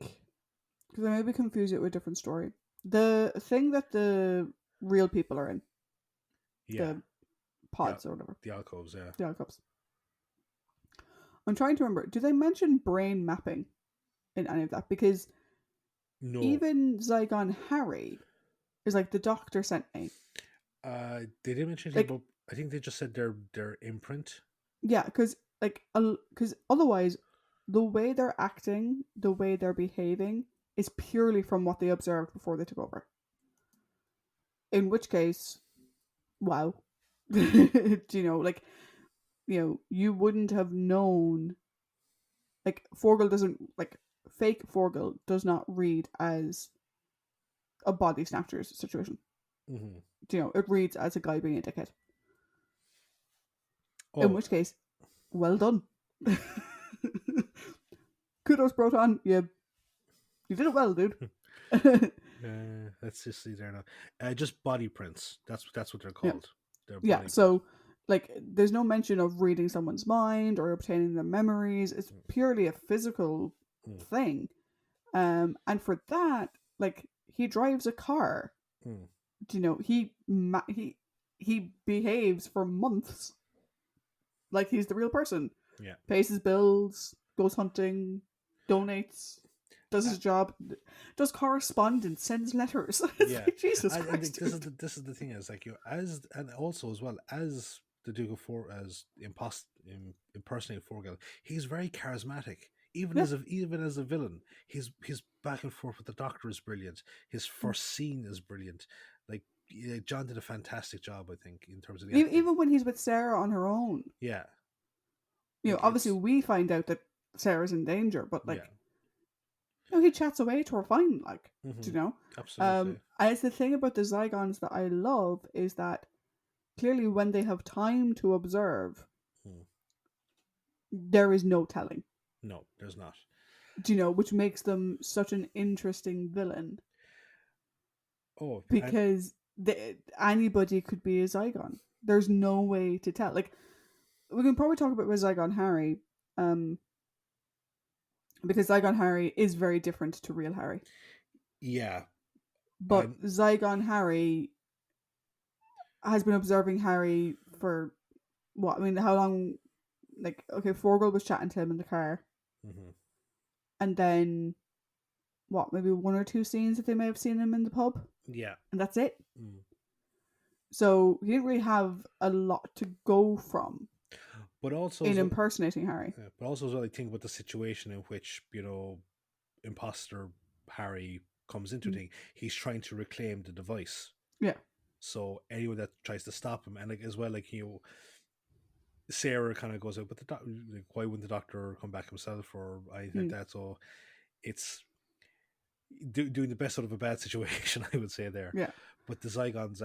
because I maybe confuse it with a different story. The thing that the real people are in, the pods or whatever, the alcoves, the alcoves. I'm trying to remember. Do they mention brain mapping in any of that? Because even Zygon Harry is like, the Doctor sent me. They didn't mention anything Like, about. I think they just said their imprint. yeah, because otherwise, the way they're acting, the way they're behaving, is purely from what they observed before they took over. In which case, wow, do you know, like, you wouldn't have known. Like, Forgel doesn't, like, fake Forgel does not read as a body snatchers situation. Mm-hmm. It reads as a guy being a dickhead. In Oh, which case, well done. Kudos, Proton. You did it well, dude. let's just see there now. Just body prints. That's what they're Yeah. called. They're Yeah, body so, like, there's no mention of reading someone's mind or obtaining their memories. It's purely a physical print. thing. And for that, like, he drives a car. Mm. He behaves for months like he's the real person. Yeah. Pays his bills, goes hunting, donates, does his job, does correspondence, sends letters. It's Yeah. like, Jesus I Christ. think this is the thing is like and also as well as the Duke of as impersonating Forgel, he's very charismatic. Even Yeah. as a villain, his back and forth with the Doctor is brilliant. His first scene is brilliant. Like, John did a fantastic job, I think, in terms of the acting. Even when he's with Sarah on her own. Yeah. Like, Obviously we find out that Sarah's in danger, but, like, yeah. he chats away to her fine, like, Mm-hmm. Absolutely. And it's the thing about the Zygons that I love is that clearly when they have time to observe, there is no telling. No, there's not. Which makes them such an interesting villain. Oh, Because anybody could be a Zygon. There's no way to tell. Like, we can probably talk about with Zygon Harry, because Zygon Harry is very different to real Harry. Yeah. But Zygon Harry has been observing Harry for what? I mean, how long? Like, okay, Forgel was chatting to him in the car. Mm-hmm. And then, what, maybe one or two scenes that they may have seen him in the pub? Yeah. And that's it. Mm. So he didn't really have a lot to go from. But also in impersonating Harry. But also as well, I think about the situation in which, imposter Harry comes into thing, he's trying to reclaim the device. Yeah. So anyone that tries to stop him, and, like, as well, like, Sarah kind of goes out, but like, why wouldn't the Doctor come back himself or anything like that? So it's doing the best out of a bad situation, I would say there. Yeah. But the Zygons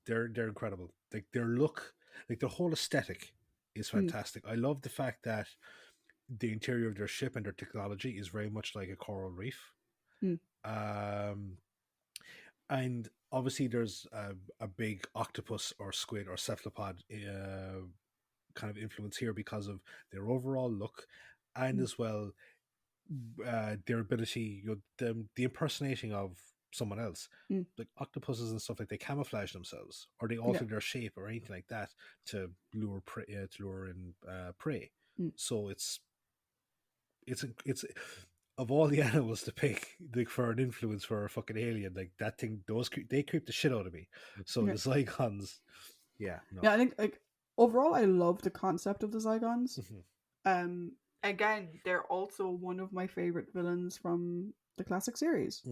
they're incredible. Like, their look, like their whole aesthetic is fantastic. I love the fact that the interior of their ship and their technology is very much like a coral reef. And obviously there's a big octopus or squid or cephalopod kind of influence here because of their overall look, and as well their ability, the impersonating of someone else. Like octopuses and stuff, like, they camouflage themselves or they alter their shape or anything like that to lure prey, in prey. So it's of all the animals to pick, like, for an influence for a fucking alien, like, that thing, they creep the shit out of me. So the Zygons, yeah, I think, like, overall I love the concept of the Zygons. Again, they're also one of my favorite villains from the classic series,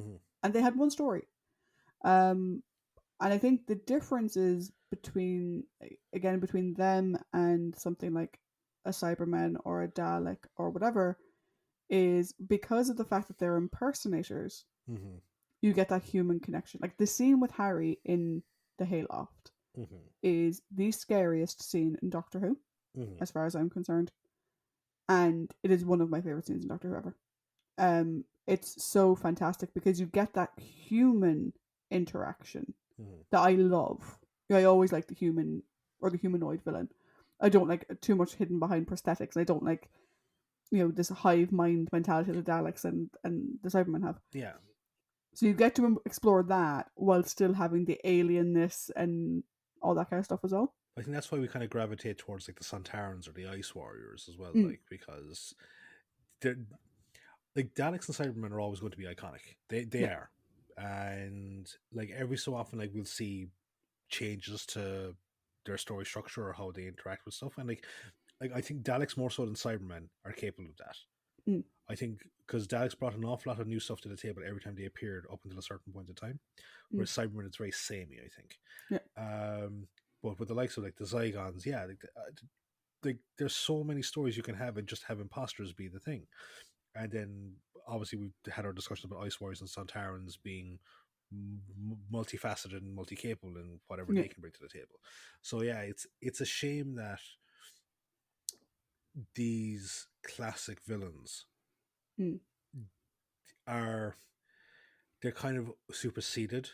and they had one story. And I think the difference is between them and something like a Cyberman or a Dalek or whatever, is because of the fact that they're impersonators, you get that human connection. Like, the scene with Harry in the hayloft is the scariest scene in Doctor Who, as far as I'm concerned. And it is one of my favorite scenes in Doctor Who ever. It's so fantastic because you get that human interaction that I love. I always like the human or the humanoid villain. I don't like too much hidden behind prosthetics. I don't like, this hive mind mentality the Daleks and the Cybermen have. Yeah. So you get to explore that while still having the alienness and all that kind of stuff as well. I think that's why we kind of gravitate towards, like, the Santarans or the Ice Warriors as well, like, because they're, like, Daleks and Cybermen are always going to be iconic. They are, and, like, every so often, like, we'll see changes to their story structure or how they interact with stuff. And like I think Daleks more so than Cybermen are capable of that. Mm. I think because Daleks brought an awful lot of new stuff to the table every time they appeared up until a certain point in time, whereas Cybermen it's very samey. I think. Yeah. But with the likes of like the Zygons, yeah, like there's so many stories you can have, and just have imposters be the thing. And then obviously we had our discussion about Ice Warriors and Santarans being multifaceted and multi-capable in whatever they can bring to the table. So yeah, it's a shame that these classic villains are they're kind of superseded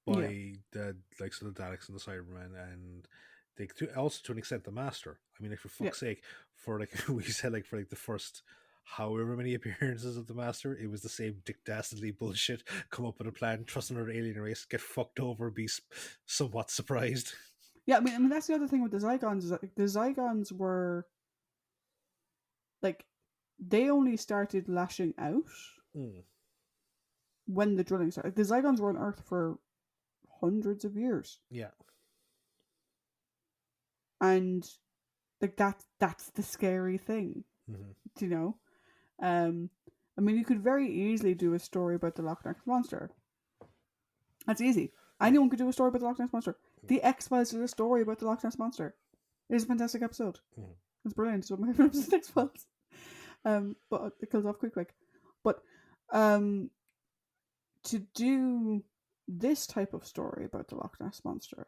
by the likes of the Daleks and the Cybermen, and they also to an extent the Master. I mean, like for fuck's sake, for like we said, like for like the first however many appearances of the Master, it was the same dick dastardly bullshit. Come up with a plan, trust another alien race, get fucked over, be somewhat surprised. Yeah, I mean that's the other thing with the Zygons is that like, the Zygons were like they only started lashing out when the drilling started. Like, the Zygons were on Earth for hundreds of years. Yeah. And like that's the scary thing. You know? I mean you could very easily do a story about the Loch Ness Monster. That's easy. Anyone could do a story about the Loch Ness Monster. The X-Files did a story about the Loch Ness Monster. It is a fantastic episode. It's brilliant. It's one of my favorite episodes of X-Files. But it kills off quick. But to do this type of story about the Loch Ness Monster,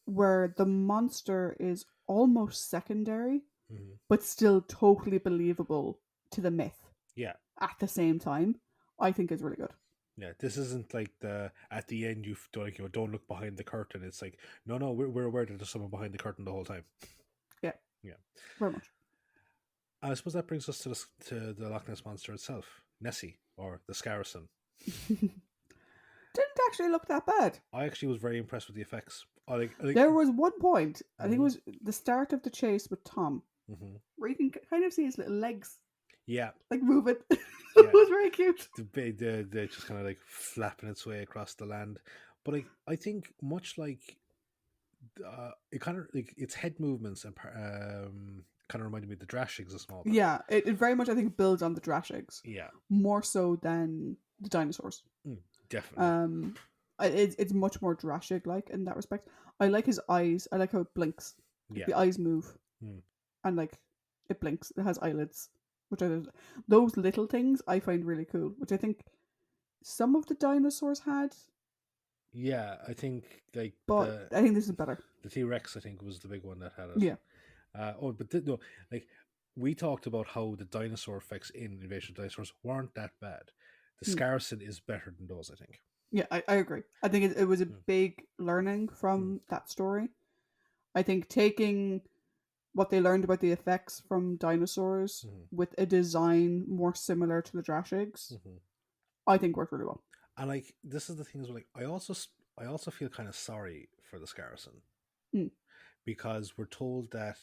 where the monster is almost secondary, but still totally believable to the myth. Yeah. At the same time, I think is really good. Yeah, this isn't like at the end you don't look behind the curtain. It's like no, we're aware that there's someone behind the curtain the whole time. Yeah, very much. I suppose that brings us to the Loch Ness Monster itself, Nessie or the Scarison. Didn't actually look that bad. I actually was very impressed with the effects. There was one point, I think it was the start of the chase with Tom, where you can kind of see his little legs. Yeah, like moving. It was very cute. The just kind of like flapping its way across the land. But I think much like it kind of like its head movements and kind of reminded me of the Drashigs a small bit. Yeah, it very much I think builds on the Drashigs. Yeah, more so than the dinosaurs. Definitely. It's much more Drashig like in that respect. I like his eyes. I like how it blinks. Yeah, the eyes move, and like it blinks. It has eyelids. Which those little things I find really cool, which I think some of the dinosaurs had. Yeah, I think like. But I think this is better. The T-Rex, I think, was the big one that had it. Yeah. No, like we talked about how the dinosaur effects in Invasion of Dinosaurs weren't that bad. The Scarison is better than those, I think. Yeah, I agree. I think it was a big learning from that story. I think taking what they learned about the effects from dinosaurs with a design more similar to the Drashigs, I think worked really well. And like this is the thing is like I also feel kind of sorry for the Scarison because we're told that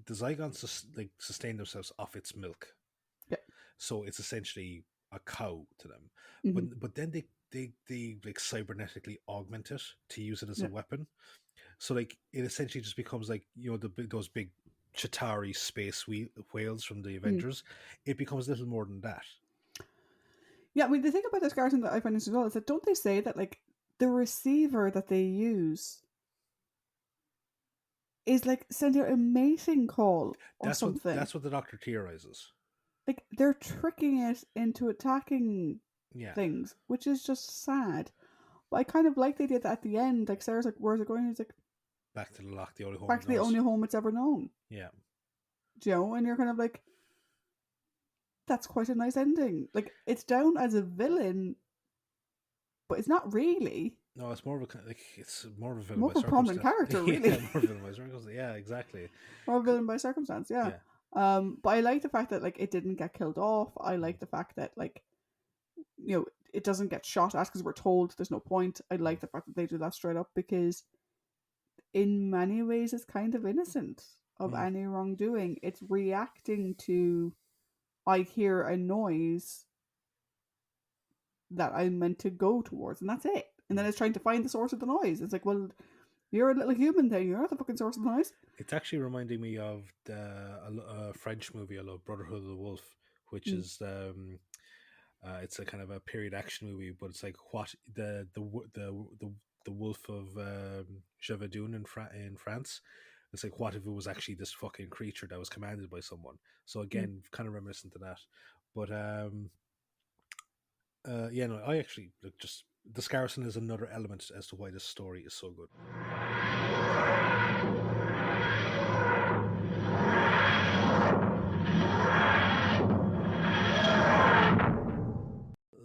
the Zygons like sustain themselves off its milk. Yeah. So it's essentially a cow to them, but then they like cybernetically augment it to use it as a weapon. So like it essentially just becomes like those big Chitauri space whales from the Avengers. It becomes little more than that. Yeah, I mean the thing about this Scarison that I find interesting as well is that don't they say that like the receiver that they use is like sending out a mating call or something. That's what the Doctor theorizes. Like they're tricking it into attacking things, which is just sad. But I kind of like the idea that at the end, like Sarah's like, "Where's it going?" It's like, "Back to the loch, the only home." Back to the only home it's ever known. Yeah. Do you know? And you're kind of like, that's quite a nice ending. Like it's down as a villain, but it's not really. No, it's more of it's more of a villain. More of a prominent character, really. Yeah, more villain by circumstance. Yeah, exactly. More of a villain by circumstance. Yeah. But I like the fact that like it didn't get killed off. I like the fact that like, it doesn't get shot at because we're told there's no point. I like the fact that they do that straight up because, in many ways, it's kind of innocent of any wrongdoing. It's reacting to, I hear a noise that I'm meant to go towards, and that's it. And then it's trying to find the source of the noise. It's like, well, you're a little human thing. You're not the fucking source of the noise. It's actually reminding me of a French movie I love, Brotherhood of the Wolf, which Mm. is it's a kind of a period action movie, but it's like what the wolf of Gévaudan in France. It's like what if it was actually this fucking creature that was commanded by someone? So again, kind of reminiscent to that. But yeah, no, I actually look just the Scarson is another element as to why this story is so good.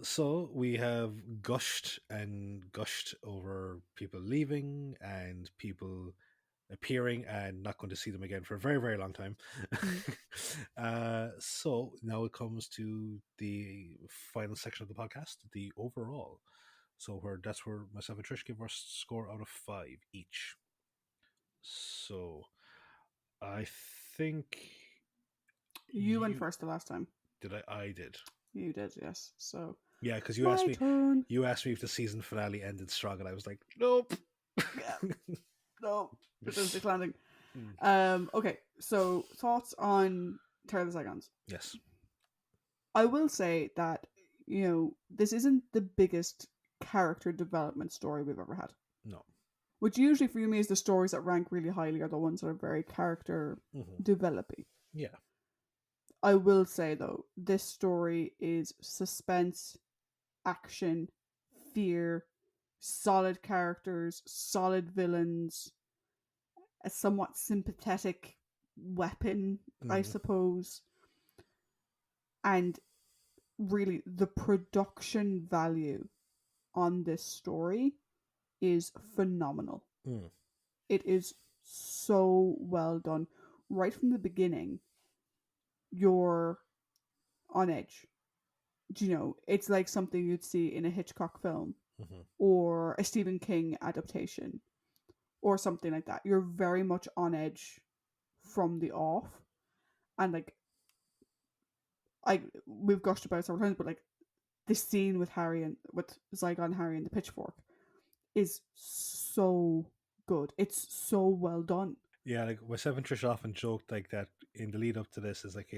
So we have gushed and gushed over people leaving and people appearing and not going to see them again for a very, very long time. So now it comes to the final section of the podcast, the overall. So that's where myself and Trish give our score out of 5 each. So I think You went first the last time. did I did. You did, yes. So Yeah, because my turn. you asked me if the season finale ended strong, and I was like, nope. Yeah. No, it does declining. Mm. Okay, so thoughts on Terror of the Zygons. Yes. I will say that, this isn't the biggest character development story we've ever had. No. Which usually for me is the stories that rank really highly are the ones that are very character developing. Yeah. I will say though, this story is suspense, action, fear, solid characters, solid villains, a somewhat sympathetic weapon, I suppose. And really, the production value on this story is phenomenal. It is so well done. Right from the beginning, you're on edge. It's like something you'd see in a Hitchcock film or a Stephen King adaptation or something like that. You're very much on edge from the off. And we've gushed about it several times, but this scene with Zygon Harry and the pitchfork is so good. It's so well done. Yeah, like myself and Trish often joked like that in the lead up to this is like,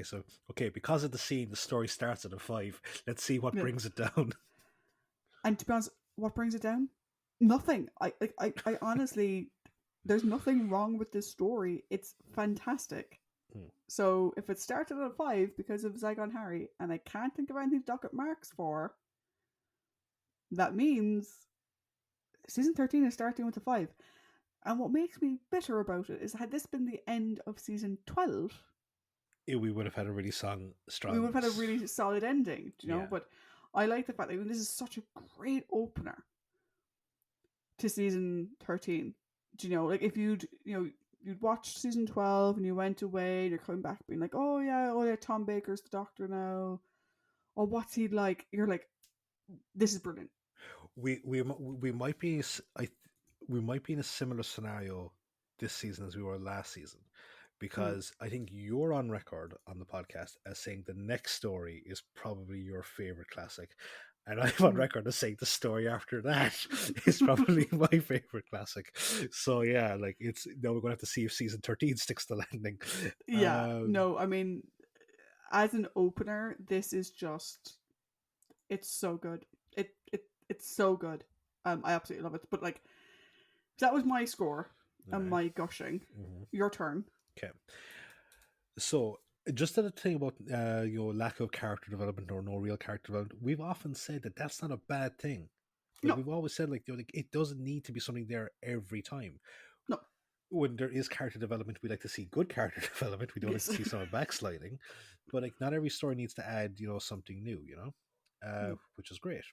okay, because of the scene, the story starts at a 5. Let's see what brings it down. And to be honest, what brings it down? Nothing. I honestly, there's nothing wrong with this story. It's fantastic. So if it started at a 5 because of Zygon Harry, and I can't think of anything to dock at marks for, that means season 13 is starting with a 5. And what makes me bitter about it is, had this been the end of season 12, we would have had a really strong. We would have had a really solid ending, you know? Yeah. But I like the fact that this is such a great opener to season 13. Do you know, if you'd watched season 12 and you went away and you're coming back being like, oh yeah, Tom Baker's the Doctor now. Or what's he like? You're like, this is brilliant. We might be we might be in a similar scenario this season as we were last season, because I think you're on record on the podcast as saying the next story is probably your favorite classic, and I'm on record as saying the story after that is probably my favorite classic. So yeah, it's now we're gonna have to see if season 13 sticks the landing. Yeah, no, I mean, as an opener, this is just, it's so good. It's so good. I absolutely love it. But that was my score and my gushing. Your turn. Okay. So just the thing about lack of character development or no real character development, we've often said that that's not a bad thing. No. We've always said it doesn't need to be something there every time. No. When there is character development, we like to see good character development. We don't like to see some backsliding. But not every story needs to add something new, which is great.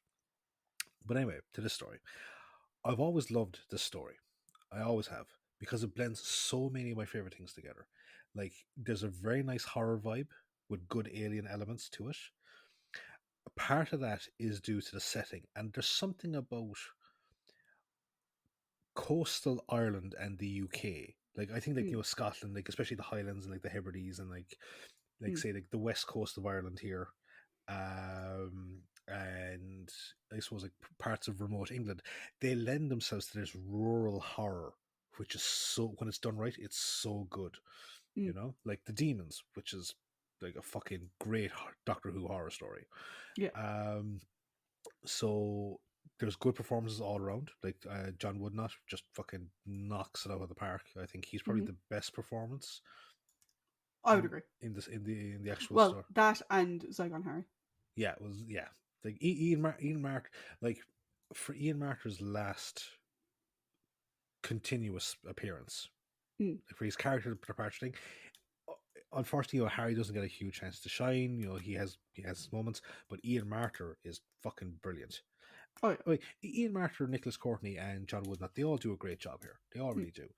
But anyway, to this story. I've always loved this story. I always have, because it blends so many of my favorite things together. There's a very nice horror vibe with good alien elements to it. Part of that is due to the setting, and there's something about coastal Ireland and the UK. I think Scotland, especially the Highlands and the Hebrides and say the west coast of Ireland here. and I suppose like parts of remote England, they lend themselves to this rural horror, which is so, when it's done right, it's so good. Mm. Like The Demons, which is like a fucking great Doctor Who horror story. Yeah. So there's good performances all around. Like John Woodnott just fucking knocks it out of the park. I think he's probably the best performance. I would agree. In the actual Well, story. that and Zygon Harry. Yeah, it was like Ian Mark, like for Ian Marker's last continuous appearance, like for his character departure thing. Unfortunately, Harry doesn't get a huge chance to shine. He has his moments, but Ian Marter is fucking brilliant. Oh yeah. Like, Ian Marter, Nicholas Courtney, and John Woodnott, they all do a great job here. They all really do.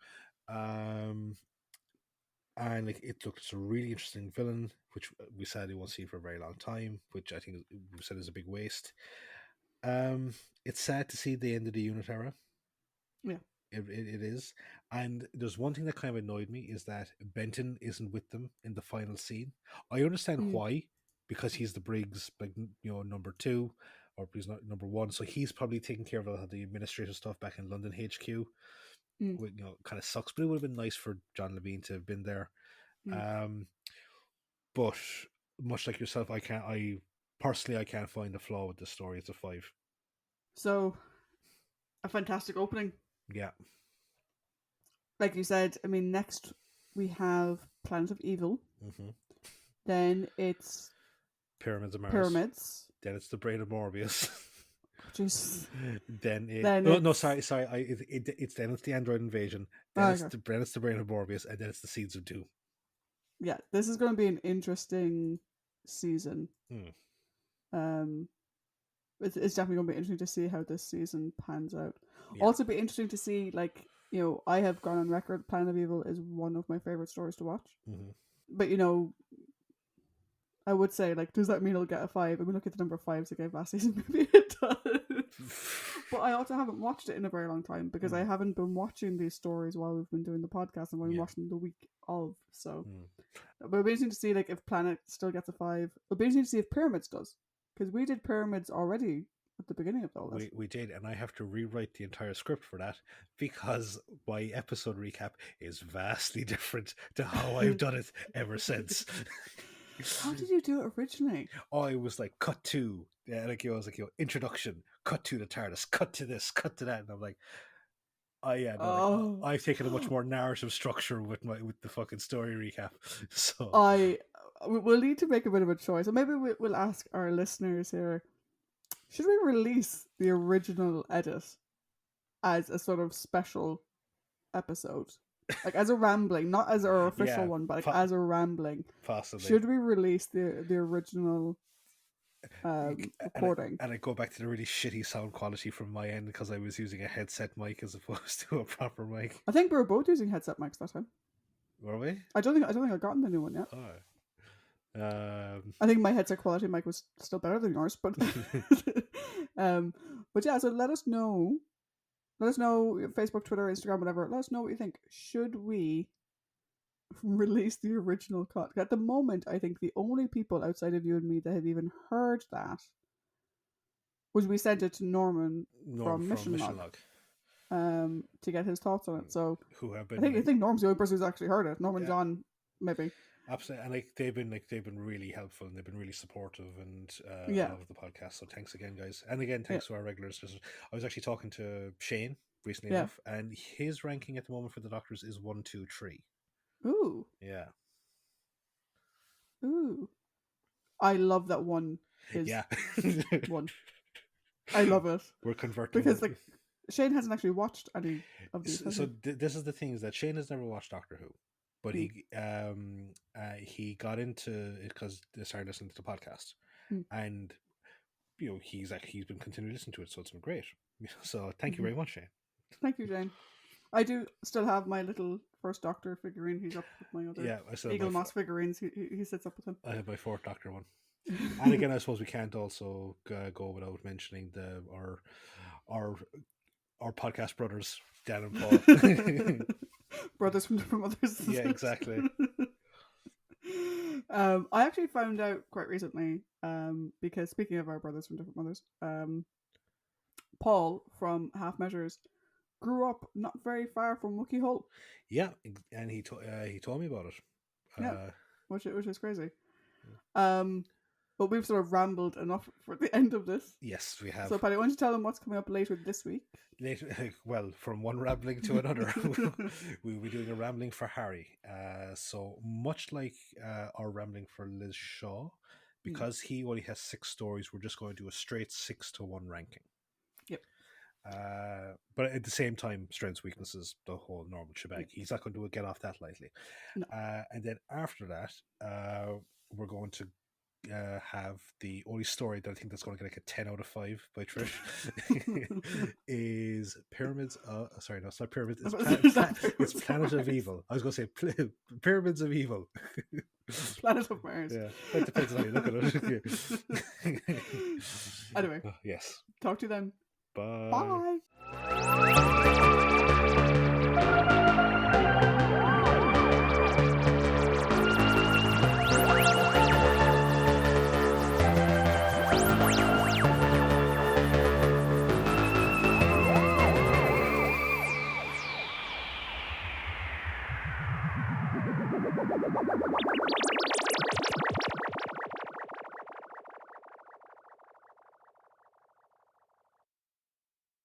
And like it's a really interesting villain, which we sadly won't see for a very long time, which I think we said is a big waste. It's sad to see the end of the unit era. Yeah. It is. And there's one thing that kind of annoyed me is that Benton isn't with them in the final scene. I understand why, because he's the Briggs, like, number 2, or he's not number 1, so he's probably taking care of a lot of the administrative stuff back in London HQ. Which, kind of sucks, but it would have been nice for John Levine to have been there. But much like yourself, I can't find a flaw with this story. It's a 5. So, a fantastic opening. Yeah. Like you said, I mean, next we have Planet of Evil. Then it's Pyramids of Mars. Pyramids. Then it's the Brain of Morbius. Jeez. Then sorry. It's the Android Invasion. Then it's the Brain of Morbius, and then it's the Seeds of Doom. Yeah, this is going to be an interesting season. It's definitely going to be interesting to see how this season pans out. Yeah. Also, be interesting to see, like, I have gone on record, Planet of Evil is one of my favorite stories to watch. But I would say, like, does that mean it'll get a 5? I mean, look at the number of 5s it gave last season. Maybe it does. But I also haven't watched it in a very long time because I haven't been watching these stories while we've been doing the podcast, and I've been watching them the week of. So, but it'll be interesting to see, like, if Planet still gets a 5. It'll be interesting to see if Pyramids does, because we did Pyramids already at the beginning of all this. We did, and I have to rewrite the entire script for that because my episode recap is vastly different to how I've done it ever since. How did you do it originally? Oh, it was like cut to, like I was like, introduction, cut to the TARDIS, cut to this, cut to that, and I'm like, I've taken a much more narrative structure with the fucking story recap. So we'll need to make a bit of a choice, and maybe we'll ask our listeners here: should we release the original edit as a sort of special episode? Like as a rambling, not as our official one, but like as a rambling. Possibly. Should we release the original recording? And I go back to the really shitty sound quality from my end because I was using a headset mic as opposed to a proper mic. I think we were both using headset mics that time. Were we? I don't think I've gotten the new one yet. I think my headset quality mic was still better than yours, but but yeah. So let us know. Let us know, Facebook, Twitter, Instagram, whatever. Let us know what you think. Should we release the original cut? At the moment, I think the only people outside of you and me that have even heard that was we sent it to Norman from Mission Log to get his thoughts on it. So who have been? I think Norm's the only person who's actually heard it. Norman, John, maybe. Absolutely, and they've been really helpful and they've been really supportive and of the podcast. So thanks again, guys, and again thanks to our regular listeners. I was actually talking to Shane recently enough, and his ranking at the moment for the Doctors is 1, 2, 3. Ooh, yeah, ooh, I love that one. One. I love it. We're converting because like Shane hasn't actually watched any of these. So this is the thing, is that Shane has never watched Doctor Who. But he got into it because they started listening to the podcast, and he's been continuing to listen to it, so it's been great. So thank you very much, Shane. Thank you, Jane. I do still have my little first Doctor figurine. He's up with my other Eagle Moss figurines. He sits up with him. I have my 4th Doctor one, and again, I suppose we can't also go without mentioning our podcast brothers, Dan and Paul. Brothers from different mothers. Yeah, exactly. I actually found out quite recently, because speaking of our brothers from different mothers, Paul from Half Measures grew up not very far from Wookie Hole. Yeah, and he told me about it. Yeah, which is crazy. But we've sort of rambled enough for the end of this. Yes, we have. So, Paddy, why don't you tell them what's coming up later this week? Well, from one rambling to another, we'll be doing a rambling for Harry. So much like our rambling for Liz Shaw, because he only has 6 stories, we're just going to do a straight 6-1 ranking. Yep. But at the same time, strengths, weaknesses, the whole normal shebang. He's not going to get off that lightly. No. And then after that, we're going to have the only story that I think that's going to get like a 10 out of 5 by Trish is Pyramids. Sorry, no, it's not Pyramids. It's Planet of Evil. I was going to say Pyramids of Evil. Planet of Mars. Yeah, that depends on how you look at it. Anyway, yes. Talk to you then. Bye. Bye.